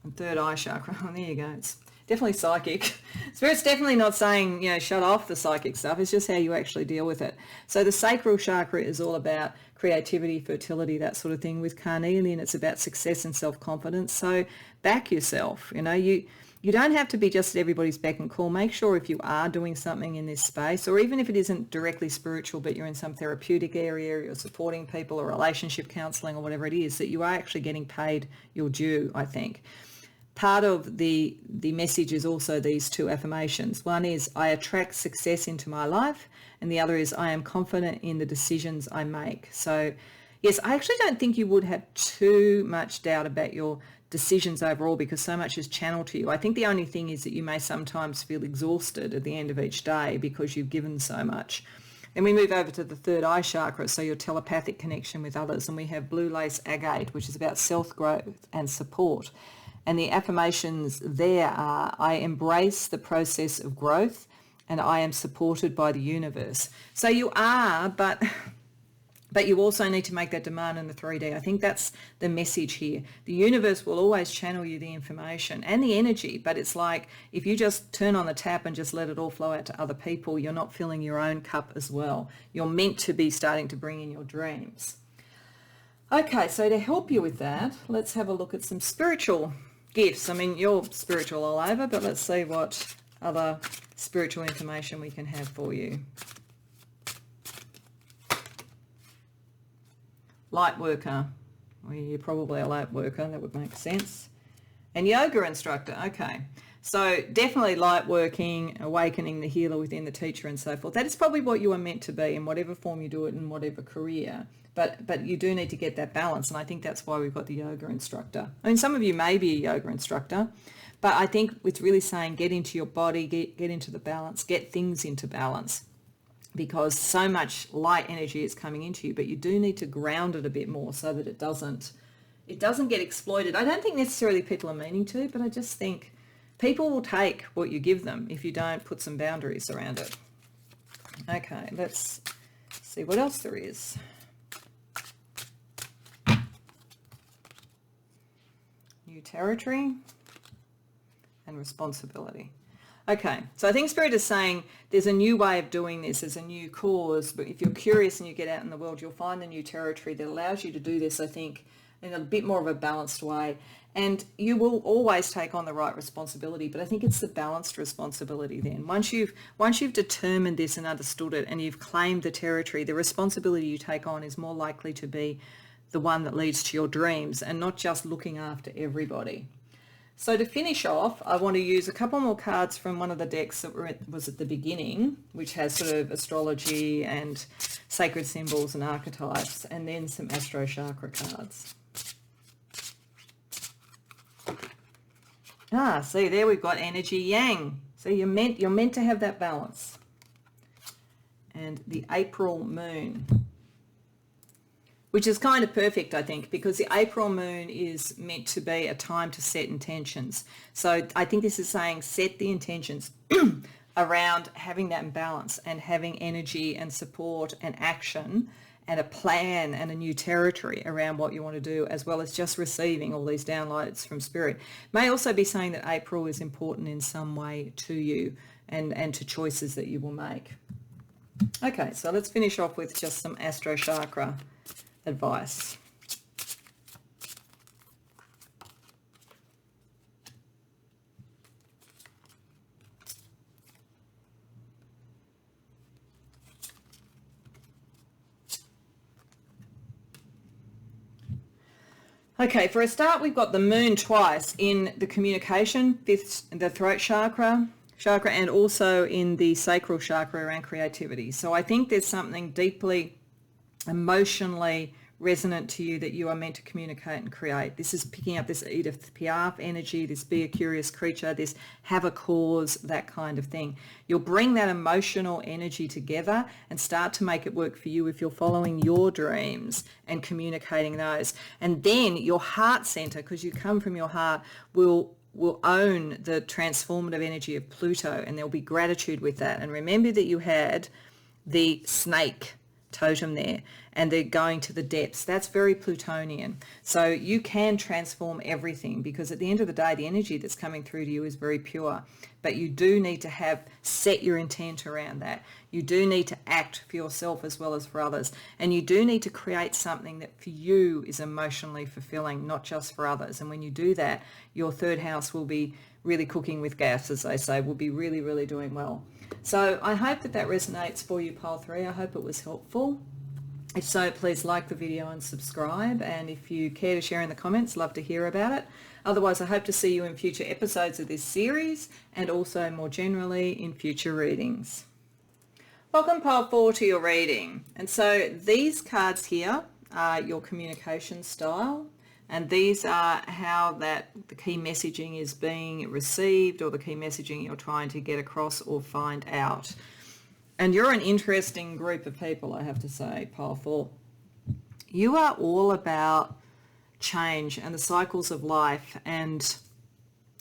and third eye chakra. Oh, there you go. It's definitely psychic. Spirit's definitely not saying, shut off the psychic stuff. It's just how you actually deal with it. So the sacral chakra is all about creativity, fertility, that sort of thing with carnelian. It's about success and self-confidence. So back yourself. You don't have to be just at everybody's beck and call. Make sure if you are doing something in this space, or even if it isn't directly spiritual, but you're in some therapeutic area, you're supporting people or relationship counselling or whatever it is, that you are actually getting paid your due, I think. Part of the message is also these 2 affirmations. One is, I attract success into my life, and the other is, I am confident in the decisions I make. So, yes, I actually don't think you would have too much doubt about your decisions overall because so much is channeled to you. I think the only thing is that you may sometimes feel exhausted at the end of each day because you've given so much. Then we move over to the third eye chakra, so your telepathic connection with others, and we have blue lace agate, which is about self-growth and support. And the affirmations there are, I embrace the process of growth and I am supported by the universe. So you are, but But you also need to make that demand in the 3D. I think that's the message here. The universe will always channel you the information and the energy, but it's like if you just turn on the tap and just let it all flow out to other people, you're not filling your own cup as well. You're meant to be starting to bring in your dreams. Okay, so to help you with that, let's have a look at some spiritual gifts. I mean, you're spiritual all over, but let's see what other spiritual information we can have for you. Light worker. Well, you're probably a light worker, that would make sense. And yoga instructor, okay. So definitely light working, awakening the healer within the teacher and so forth. That is probably what you are meant to be in whatever form you do it in whatever career. But you do need to get that balance, and I think that's why we've got the yoga instructor. I mean, some of you may be a yoga instructor, but I think it's really saying get into your body, get into the balance, get things into balance, because so much light energy is coming into you, but you do need to ground it a bit more so that it doesn't get exploited. I don't think necessarily people are meaning to, but I just think people will take what you give them if you don't put some boundaries around it. Okay, let's see what else there is. New territory and responsibility. Okay, so I think Spirit is saying there's a new way of doing this, there's a new cause, but if you're curious and you get out in the world, you'll find the new territory that allows you to do this, I think, in a bit more of a balanced way. And you will always take on the right responsibility, but I think it's the balanced responsibility then. Once you've determined this and understood it and you've claimed the territory, the responsibility you take on is more likely to be the one that leads to your dreams and not just looking after everybody. So to finish off, I want to use a couple more cards from one of the decks that was at the beginning, which has sort of astrology and sacred symbols and archetypes, and then some astro chakra cards. See, there we've got energy yang. So you're meant to have that balance. And the April moon, which is kind of perfect, I think, because the April moon is meant to be a time to set intentions. So I think this is saying set the intentions around having that imbalance and having energy and support and action and a plan and a new territory around what you want to do, as well as just receiving all these downloads from Spirit. May also be saying that April is important in some way to you and to choices that you will make. Okay, so let's finish off with just some astro chakra advice. Okay, for a start, we've got the moon twice in the communication, the throat chakra, and also in the sacral chakra around creativity. So I think there's something deeply emotionally resonant to you that you are meant to communicate and create. This is picking up this Edith Piaf energy, this be a curious creature, this have a cause, that kind of thing. You'll bring that emotional energy together and start to make it work for you if you're following your dreams and communicating those. And then your heart center, because you come from your heart, will own the transformative energy of Pluto, and there'll be gratitude with that. And remember that you had the snake totem there, and they're going to the depths. That's very Plutonian. So you can transform everything, because at the end of the day, the energy that's coming through to you is very pure. But you do need to set your intent around that. You do need to act for yourself as well as for others. And you do need to create something that for you is emotionally fulfilling, not just for others. And when you do that, your third house will be really cooking with gas, as they say, will be really, really doing well. So I hope that resonates for you, Pile 3. I hope it was helpful. If so, please like the video and subscribe. And if you care to share in the comments, love to hear about it. Otherwise, I hope to see you in future episodes of this series and also more generally in future readings. Welcome, Pile 4, to your reading. And so these cards here are your communication style. And these are how the key messaging is being received, or the key messaging you're trying to get across or find out. And you're an interesting group of people, I have to say, Pile 4. You are all about change and the cycles of life and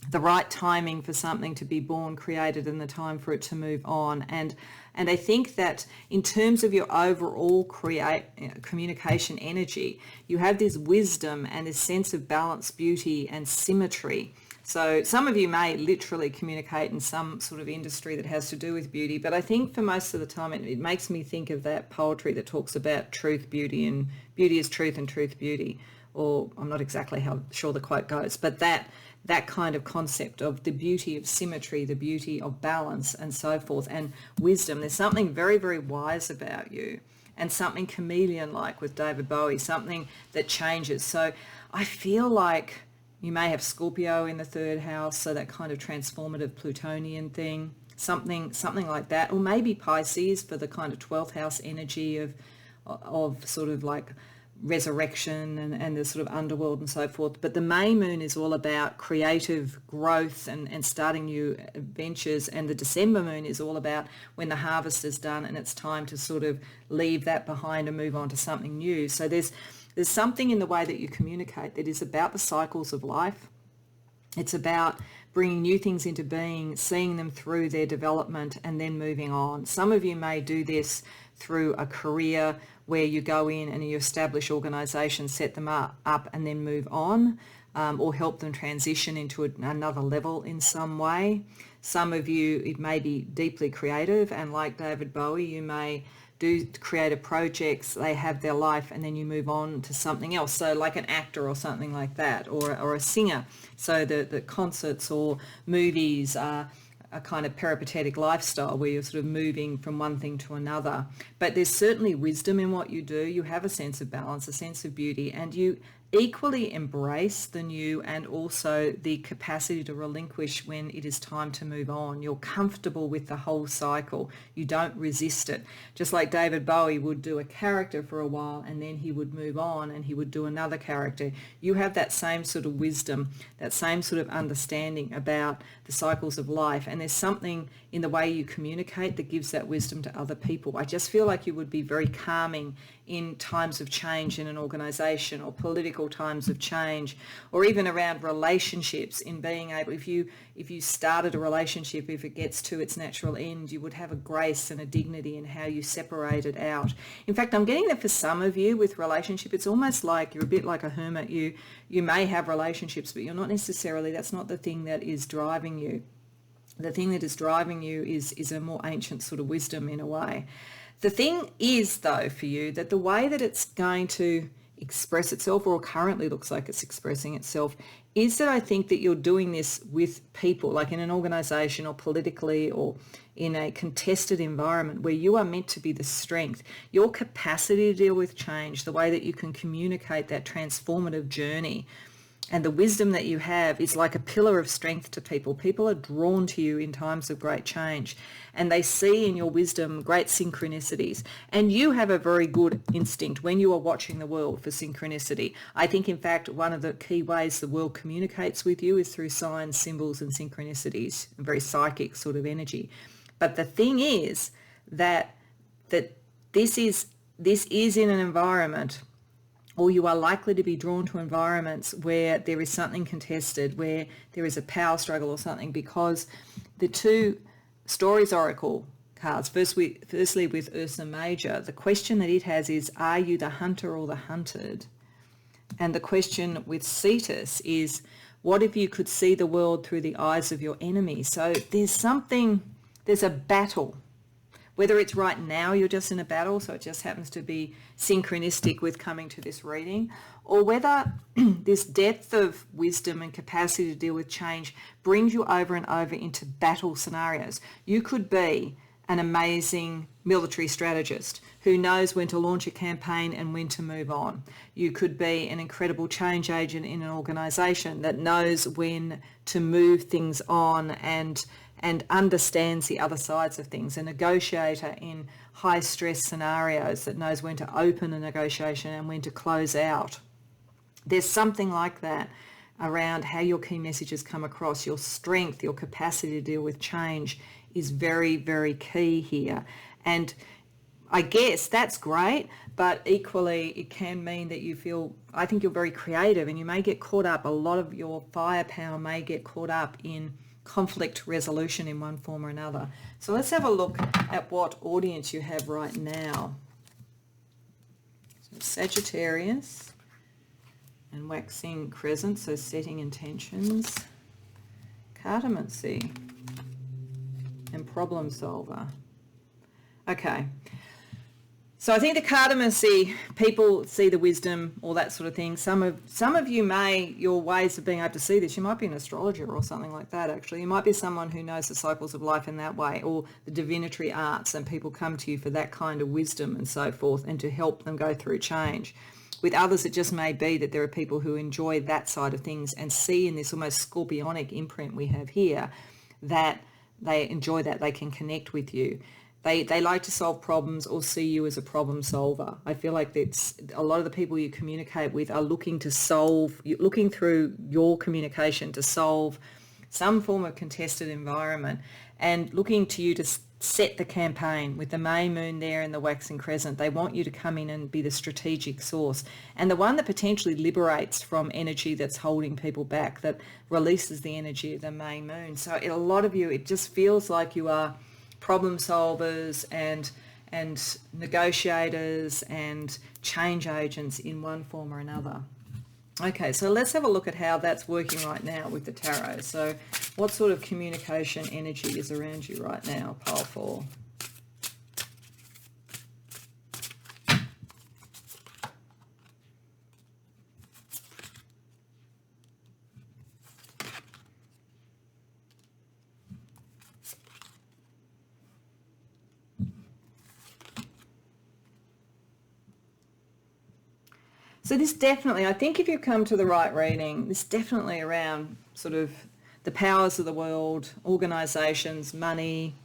the right timing for something to be born, created, and the time for it to move on. And I think that in terms of your overall communication energy, you have this wisdom and this sense of balance, beauty, and symmetry. So some of you may literally communicate in some sort of industry that has to do with beauty, but I think for most of the time it makes me think of that poetry that talks about truth, beauty, and beauty is truth and truth beauty. Or I'm not exactly how sure the quote goes, but that kind of concept of the beauty of symmetry, the beauty of balance, and so forth, and wisdom. There's something very, very wise about you, and something chameleon-like with David Bowie, something that changes. So I feel like you may have Scorpio in the third house, so that kind of transformative Plutonian thing, something like that, or maybe Pisces for the kind of 12th house energy of sort of like resurrection and the sort of underworld and so forth. But the May moon is all about creative growth and starting new ventures, and the December moon is all about when the harvest is done and it's time to sort of leave that behind and move on to something new. So there's something in the way that you communicate that is about the cycles of life. It's about bringing new things into being, seeing them through their development, and then moving on. Some of you may do this through a career where you go in and you establish organisations, set them up and then move on, or help them transition into another level in some way. Some of you, it may be deeply creative, and like David Bowie, you may do creative projects, they have their life, and then you move on to something else. So like an actor or something like that, or a singer. So the concerts or movies are a kind of peripatetic lifestyle where you're sort of moving from one thing to another. But there's certainly wisdom in what you do. You have a sense of balance, a sense of beauty, and you equally embrace the new and also the capacity to relinquish when it is time to move on. You're comfortable with the whole cycle. You don't resist it. Just like David Bowie would do a character for a while and then he would move on and he would do another character. You have that same sort of wisdom, that same sort of understanding about the cycles of life. And there's something in the way you communicate that gives that wisdom to other people. I just feel like you would be very calming in times of change in an organisation, or political times of change, or even around relationships, in being able, if you started a relationship, if it gets to its natural end, you would have a grace and a dignity in how you separate it out. In fact, I'm getting that for some of you with relationship, it's almost like you're a bit like a hermit. You may have relationships, but you're not necessarily, that's not the thing that is driving you. The thing that is driving you is a more ancient sort of wisdom in a way. The thing is, though, for you, that the way that it's going to express itself, or currently looks like it's expressing itself, is that I think that you're doing this with people, like in an organisation or politically or in a contested environment where you are meant to be the strength. Your capacity to deal with change, the way that you can communicate that transformative journey, and the wisdom that you have is like a pillar of strength to people. People are drawn to you in times of great change, and they see in your wisdom great synchronicities. And you have a very good instinct when you are watching the world for synchronicity. I think, in fact, one of the key ways the world communicates with you is through signs, symbols, and synchronicities, a very psychic sort of energy. But the thing is that this is in an environment, or you are likely to be drawn to environments where there is something contested, where there is a power struggle or something, because the two Stories Oracle cards, firstly with Ursa Major, the question that it has is, are you the hunter or the hunted? And the question with Cetus is, what if you could see the world through the eyes of your enemy? So there's a battle. Whether it's right now you're just in a battle, so it just happens to be synchronistic with coming to this reading, or whether this depth of wisdom and capacity to deal with change brings you over and over into battle scenarios. You could be an amazing military strategist who knows when to launch a campaign and when to move on. You could be an incredible change agent in an organisation that knows when to move things on and understands the other sides of things, a negotiator in high stress scenarios that knows when to open a negotiation and when to close out. There's something like that around how your key messages come across. Your strength, your capacity to deal with change is very, very key here. And I guess that's great, but equally it can mean that you feel, I think you're very creative and you may get caught up, a lot of your firepower may get caught up in conflict resolution in one form or another. So let's have a look at what audience you have right now. So Sagittarius and waxing crescent, so setting intentions, cartomancy and problem solver. Okay. So I think the cartomancy, people see the wisdom, all that sort of thing. Some of you may, your ways of being able to see this, you might be an astrologer or something like that actually. You might be someone who knows the cycles of life in that way, or the divinatory arts, and people come to you for that kind of wisdom and so forth, and to help them go through change. With others, it just may be that there are people who enjoy that side of things and see in this almost scorpionic imprint we have here that they enjoy that, they can connect with you. They like to solve problems or see you as a problem solver. I feel like that's a lot of the people you communicate with are looking to solve, looking through your communication to solve some form of contested environment, and looking to you to set the campaign with the May moon there and the waxing crescent. They want you to come in and be the strategic source, and the one that potentially liberates from energy that's holding people back, that releases the energy of the May moon. So a lot of you, it just feels like you are problem solvers and negotiators and change agents in one form or another. Okay, so let's have a look at how that's working right now with the tarot. So what sort of communication energy is around you right now, pile 4? So this definitely, I think if you come to the right reading, this definitely around sort of the powers of the world, organisations, money,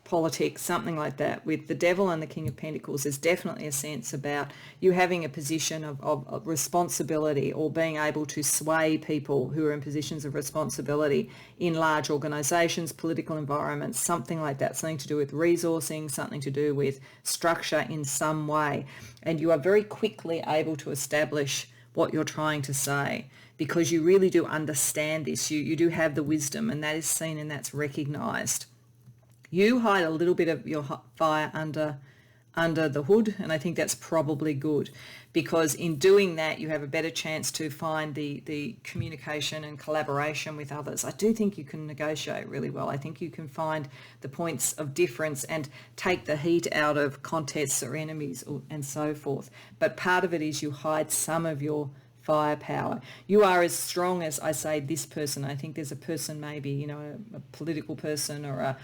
politics, something like that. With the Devil and the King of Pentacles, there's definitely a sense about you having a position of responsibility, or being able to sway people who are in positions of responsibility in large organisations, political environments, something like that, something to do with resourcing, something to do with structure in some way. And you are very quickly able to establish what you're trying to say, because you really do understand this. You do have the wisdom, and that is seen and that's recognised. You hide a little bit of your fire under the hood, and I think that's probably good, because in doing that you have a better chance to find the communication and collaboration with others. I do think you can negotiate really well. I think you can find the points of difference and take the heat out of contests or enemies and so forth. But part of it is you hide some of your firepower. You are as strong as, I say, this person. I think there's a person, maybe, you know, a political person or a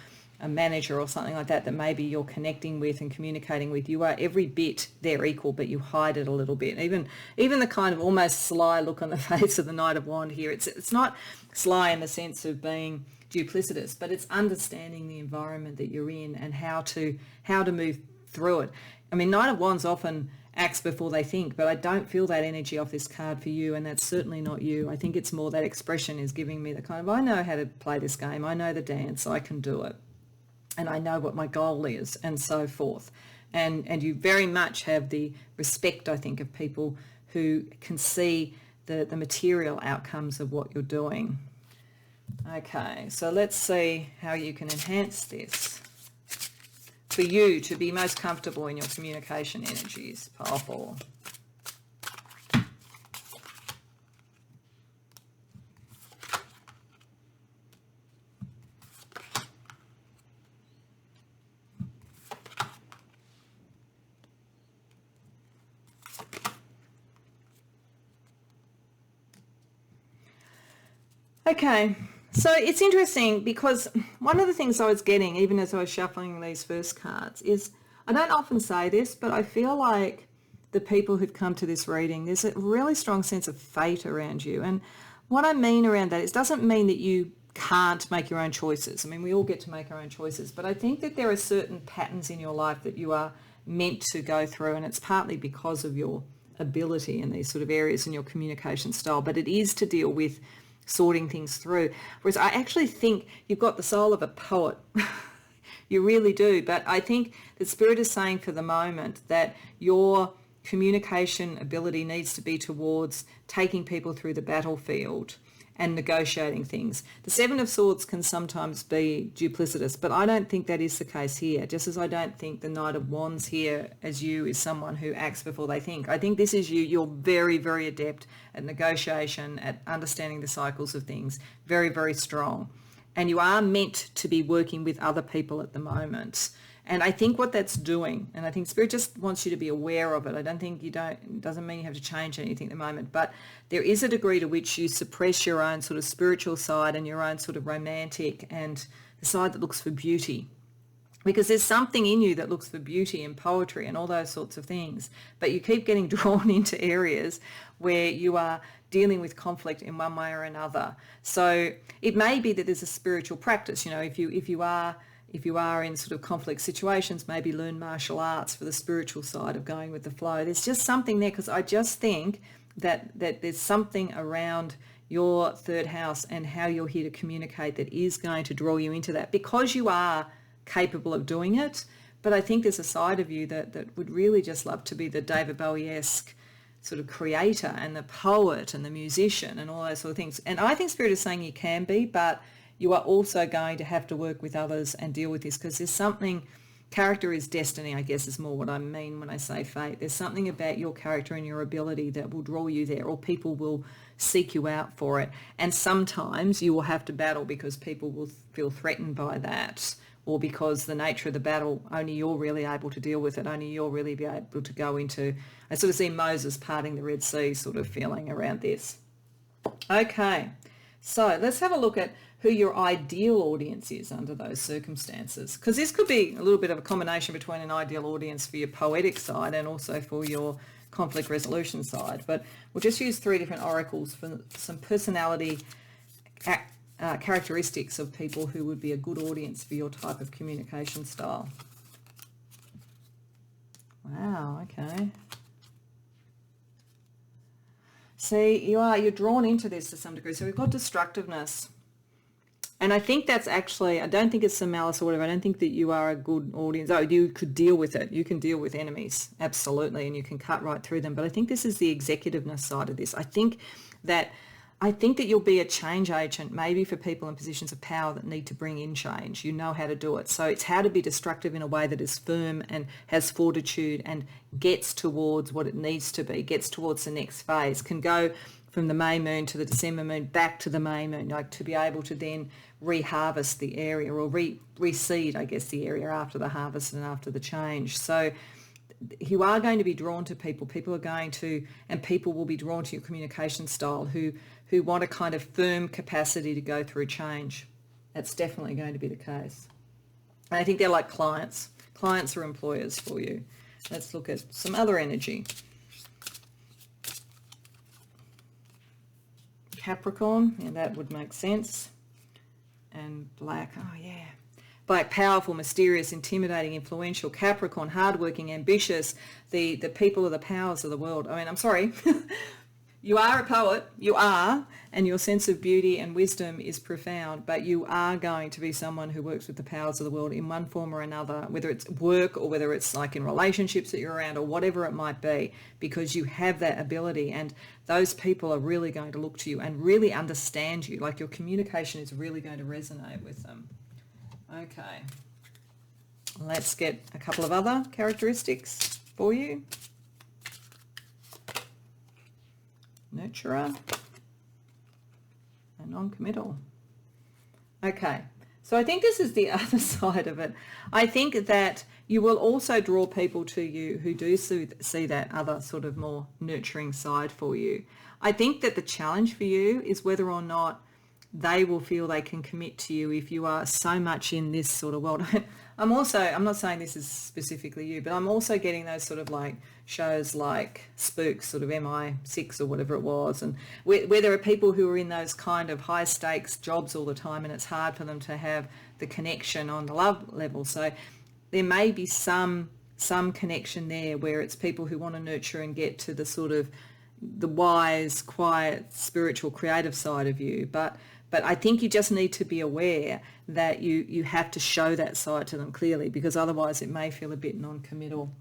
manager or something like that maybe you're connecting with and communicating with. You are every bit their equal, but you hide it a little bit. Even the kind of almost sly look on the face of the Knight of Wands here, it's not sly in the sense of being duplicitous, but it's understanding the environment that you're in and how to move through it. I mean, Knight of Wands often acts before they think, but I don't feel that energy off this card for you, and that's certainly not you. I think it's more that expression is giving me the kind of, I know how to play this game, I know the dance, I can do it, and I know what my goal is, and so forth. And you very much have the respect, I think, of people who can see the material outcomes of what you're doing. Okay, so let's see how you can enhance this for you to be most comfortable in your communication energies. Pile 4. Okay, so it's interesting because one of the things I was getting, even as I was shuffling these first cards, is, I don't often say this, but I feel like the people who've come to this reading, there's a really strong sense of fate around you. And what I mean around that, it doesn't mean that you can't make your own choices. I mean, we all get to make our own choices, but I think that there are certain patterns in your life that you are meant to go through, and it's partly because of your ability in these sort of areas in your communication style, but it is to deal with sorting things through. Whereas I actually think you've got the soul of a poet. You really do. But I think the Spirit is saying for the moment that your communication ability needs to be towards taking people through the battlefield and negotiating things. The Seven of Swords can sometimes be duplicitous, but I don't think that is the case here, just as I don't think the Knight of Wands here as you is someone who acts before they think. I think this is you. You're very, very adept at negotiation, at understanding the cycles of things, very, very strong. And you are meant to be working with other people at the moment. And I think what that's doing, and I think Spirit just wants you to be aware of it. I don't think it doesn't mean you have to change anything at the moment, but there is a degree to which you suppress your own sort of spiritual side and your own sort of romantic and the side that looks for beauty. Because there's something in you that looks for beauty and poetry and all those sorts of things, but you keep getting drawn into areas where you are dealing with conflict in one way or another. So it may be that there's a spiritual practice, if you are in sort of conflict situations, maybe learn martial arts for the spiritual side of going with the flow. There's just something there, because I just think that there's something around your third house and how you're here to communicate that is going to draw you into that, because you are capable of doing it. But I think there's a side of you that would really just love to be the David Bowie-esque sort of creator and the poet and the musician and all those sort of things. And I think Spirit is saying you can be, but you are also going to have to work with others and deal with this, because there's something, character is destiny, I guess is more what I mean when I say fate. There's something about your character and your ability that will draw you there, or people will seek you out for it. And sometimes you will have to battle because people will feel threatened by that, or because the nature of the battle, only you're really able to deal with it, only you're really be able to go into. I sort of see Moses parting the Red Sea sort of feeling around this. Okay, so let's have a look at who your ideal audience is under those circumstances, because this could be a little bit of a combination between an ideal audience for your poetic side and also for your conflict resolution side. But we'll just use 3 different oracles for some personality characteristics of people who would be a good audience for your type of communication style. Wow, okay. See, you're drawn into this to some degree. So we've got destructiveness. And I think that's actually, I don't think it's some malice or whatever. I don't think that you are a good audience. Oh, you could deal with it. You can deal with enemies, absolutely, and you can cut right through them. But I think this is the executiveness side of this. I think that you'll be a change agent, maybe for people in positions of power that need to bring in change. You know how to do it. So it's how to be destructive in a way that is firm and has fortitude and gets towards what it needs to be, gets towards the next phase, can go from the May moon to the December moon back to the May moon, like to be able to then reharvest the area, or reseed, I guess, the area after the harvest and after the change. So you are going to be drawn to people. People are going to, and people will be drawn to your communication style who want a kind of firm capacity to go through change. That's definitely going to be the case. And I think they're like clients. Clients are employers for you. Let's look at some other energy. Capricorn, yeah, that would make sense. And black, oh yeah. Black, powerful, mysterious, intimidating, influential. Capricorn, hardworking, ambitious, the people of the powers of the world. I mean, I'm sorry. You are a poet, you are, and your sense of beauty and wisdom is profound, but you are going to be someone who works with the powers of the world in one form or another, whether it's work or whether it's like in relationships that you're around or whatever it might be, because you have that ability, and those people are really going to look to you and really understand you. Like, your communication is really going to resonate with them. Okay, let's get a couple of other characteristics for you. Nurturer and non-committal. Okay, so I think this is the other side of it. I think that you will also draw people to you who do see that other sort of more nurturing side for you. I think that the challenge for you is whether or not they will feel they can commit to you if you are so much in this sort of world. I'm not saying this is specifically you, but I'm also getting those sort of like shows like Spooks, sort of MI6 or whatever it was, and where there are people who are in those kind of high stakes jobs all the time, and it's hard for them to have the connection on the love level. So there may be some connection there where it's people who want to nurture and get to the sort of the wise, quiet, spiritual, creative side of you, but But I think you just need to be aware that you have to show that side to them clearly, because otherwise it may feel a bit non-committal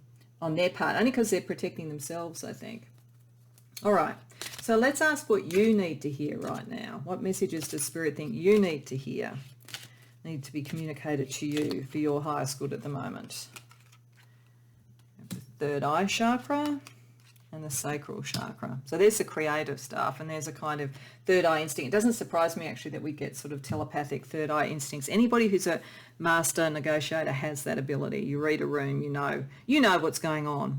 on their part, only because they're protecting themselves, I think. All right, so let's ask what you need to hear right now. What messages does Spirit think you need to hear, need to be communicated to you for your highest good at the moment? The third eye chakra and the sacral chakra. So there's the creative stuff, and there's a kind of third eye instinct. It doesn't surprise me actually that we get sort of telepathic third eye instincts. Anybody who's a master negotiator has that ability. You read a room, you know what's going on,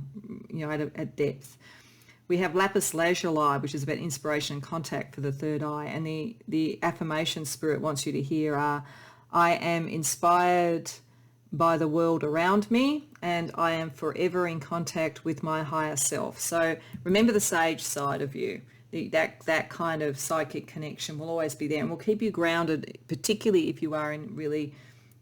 at depth. We have lapis lazuli, which is about inspiration and contact for the third eye, and the affirmation Spirit wants you to hear are, I am inspired by the world around me, and I am forever in contact with my higher self. So remember the sage side of you. That kind of psychic connection will always be there and will keep you grounded, particularly if you are in really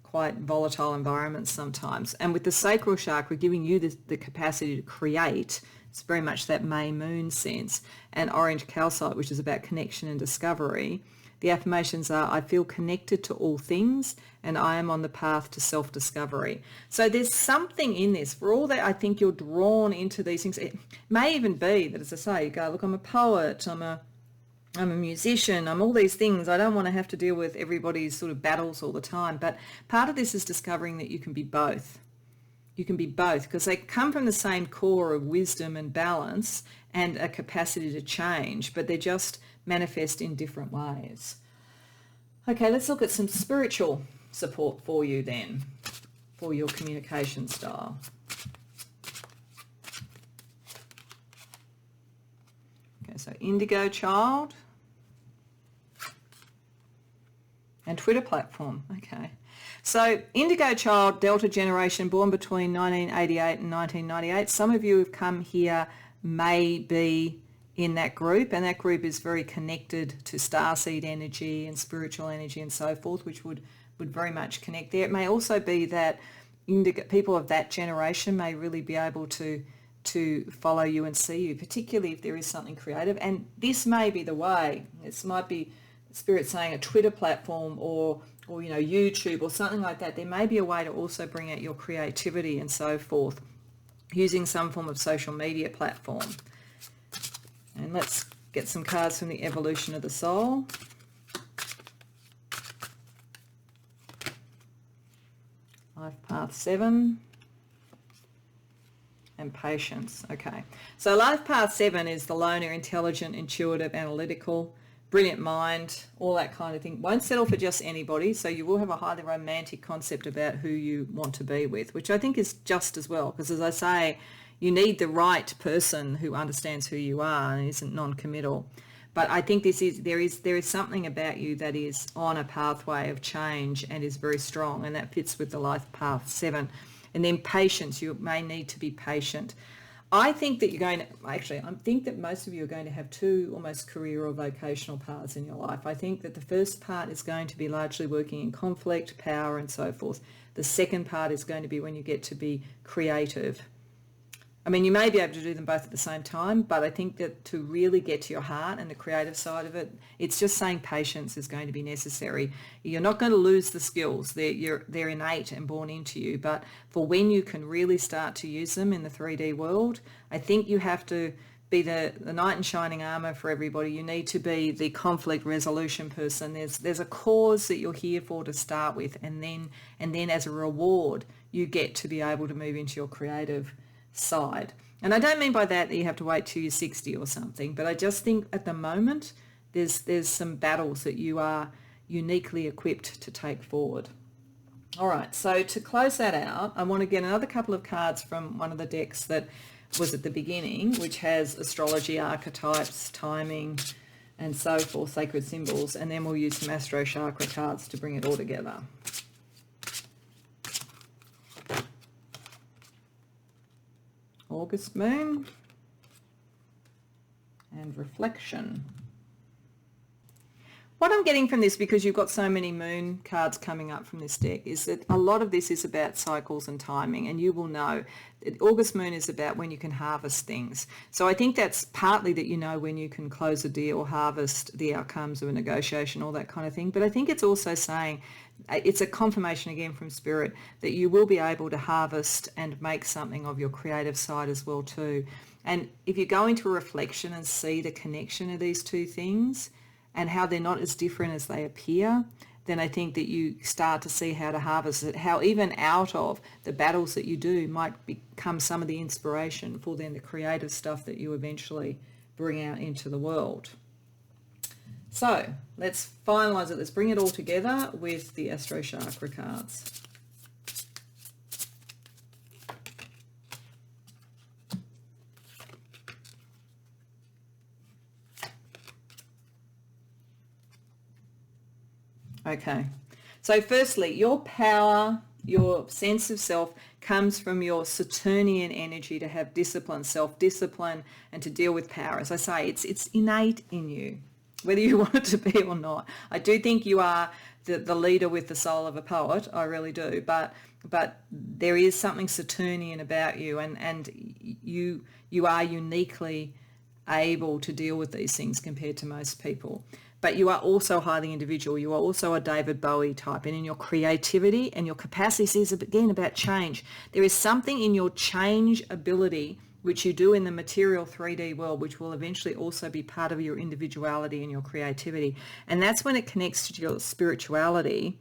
quite volatile environments sometimes. And with the sacral chakra giving you the capacity to create, it's very much that May moon sense, and orange calcite, which is about connection and discovery. The affirmations are, I feel connected to all things and I am on the path to self-discovery. So there's something in this. For all that I think you're drawn into these things, it may even be that, as I say, you go, look, I'm a poet, I'm a musician, I'm all these things. I don't want to have to deal with everybody's sort of battles all the time. But part of this is discovering that you can be both. You can be both, because they come from the same core of wisdom and balance and a capacity to change, but they're just manifest in different ways. Okay, let's look at some spiritual support for you then, for your communication style. Okay, so indigo child and Twitter platform. Okay. So indigo child, Delta generation, born between 1988 and 1998. Some of you have come here may be in that group, and that group is very connected to starseed energy and spiritual energy and so forth, which would very much connect there. It may also be that people of that generation may really be able to follow you and see you, particularly if there is something creative. And this may be the way. This might be Spirit saying a Twitter platform or YouTube or something like that. There may be a way to also bring out your creativity and so forth using some form of social media platform. And let's get some cards from the evolution of the soul. Life path 7 and patience. Okay, so life path 7 is the loner, intelligent, intuitive, analytical, brilliant mind, all that kind of thing. Won't settle for just anybody, so you will have a highly romantic concept about who you want to be with, which I think is just as well, because as I say, you need the right person who understands who you are and isn't non-committal. But I think there is something about you that is on a pathway of change and is very strong, and that fits with the life path 7. And then patience, you may need to be patient. I think that I think that most of you are going to have 2 almost career or vocational paths in your life. I think that the first part is going to be largely working in conflict, power, and so forth. The second part is going to be when you get to be creative. I mean, you may be able to do them both at the same time, but I think that to really get to your heart and the creative side of it, it's just saying patience is going to be necessary. You're not going to lose the skills. They're innate and born into you, but for when you can really start to use them in the 3D world, I think you have to be the knight in shining armor for everybody. You need to be the conflict resolution person. There's a cause that you're here for to start with, and then as a reward, you get to be able to move into your creative side. And I don't mean by that you have to wait till you're 60 or something, but I just think at the moment there's some battles that you are uniquely equipped to take forward. All right, so to close that out, I want to get another couple of cards from one of the decks that was at the beginning, which has astrology, archetypes, timing, and so forth, sacred symbols, and then we'll use some astro chakra cards to bring it all together. August moon and reflection. What I'm getting from this, because you've got so many moon cards coming up from this deck, is that a lot of this is about cycles and timing, and you will know that August moon is about when you can harvest things. So I think that's partly that you know when you can close a deal, harvest the outcomes of a negotiation, all that kind of thing. But I think it's also saying, it's a confirmation again from Spirit that you will be able to harvest and make something of your creative side as well too. And if you go into a reflection and see the connection of these two things, and how they're not as different as they appear, then I think that you start to see how to harvest it, how even out of the battles that you do might become some of the inspiration for then the creative stuff that you eventually bring out into the world. So let's finalise it. Let's bring it all together with the Astro Chakra cards. Okay, so firstly, your power, your sense of self comes from your Saturnian energy to have discipline, self-discipline, and to deal with power. As I say, it's innate in you, whether you want it to be or not. I do think you are the leader with the soul of a poet, I really do, but there is something Saturnian about you, and you are uniquely able to deal with these things compared to most people. But you are also highly individual. You are also a David Bowie type. And in your creativity and your capacities is, again, about change. There is something in your change ability, which you do in the material 3D world, which will eventually also be part of your individuality and your creativity. And that's when it connects to your spirituality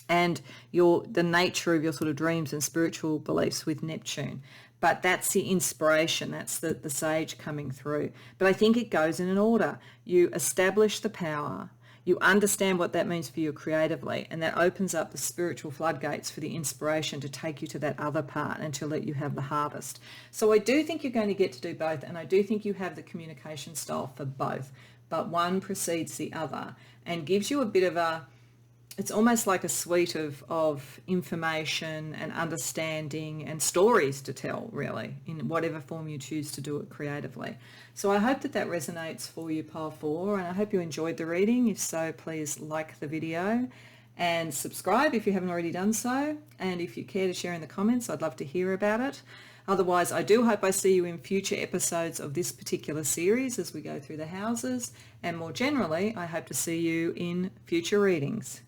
and the nature of your sort of dreams and spiritual beliefs with Neptune. But that's the inspiration, that's the sage coming through. But I think it goes in an order. You establish the power, you understand what that means for you creatively, and that opens up the spiritual floodgates for the inspiration to take you to that other part until that you have the harvest. So I do think you're going to get to do both, and I do think you have the communication style for both, but one precedes the other and gives you a bit of it's almost like a suite of information and understanding and stories to tell, really, in whatever form you choose to do it creatively. So I hope that resonates for you, Pile 4, and I hope you enjoyed the reading. If so, please like the video and subscribe if you haven't already done so. And if you care to share in the comments, I'd love to hear about it. Otherwise, I do hope I see you in future episodes of this particular series as we go through the houses. And more generally, I hope to see you in future readings.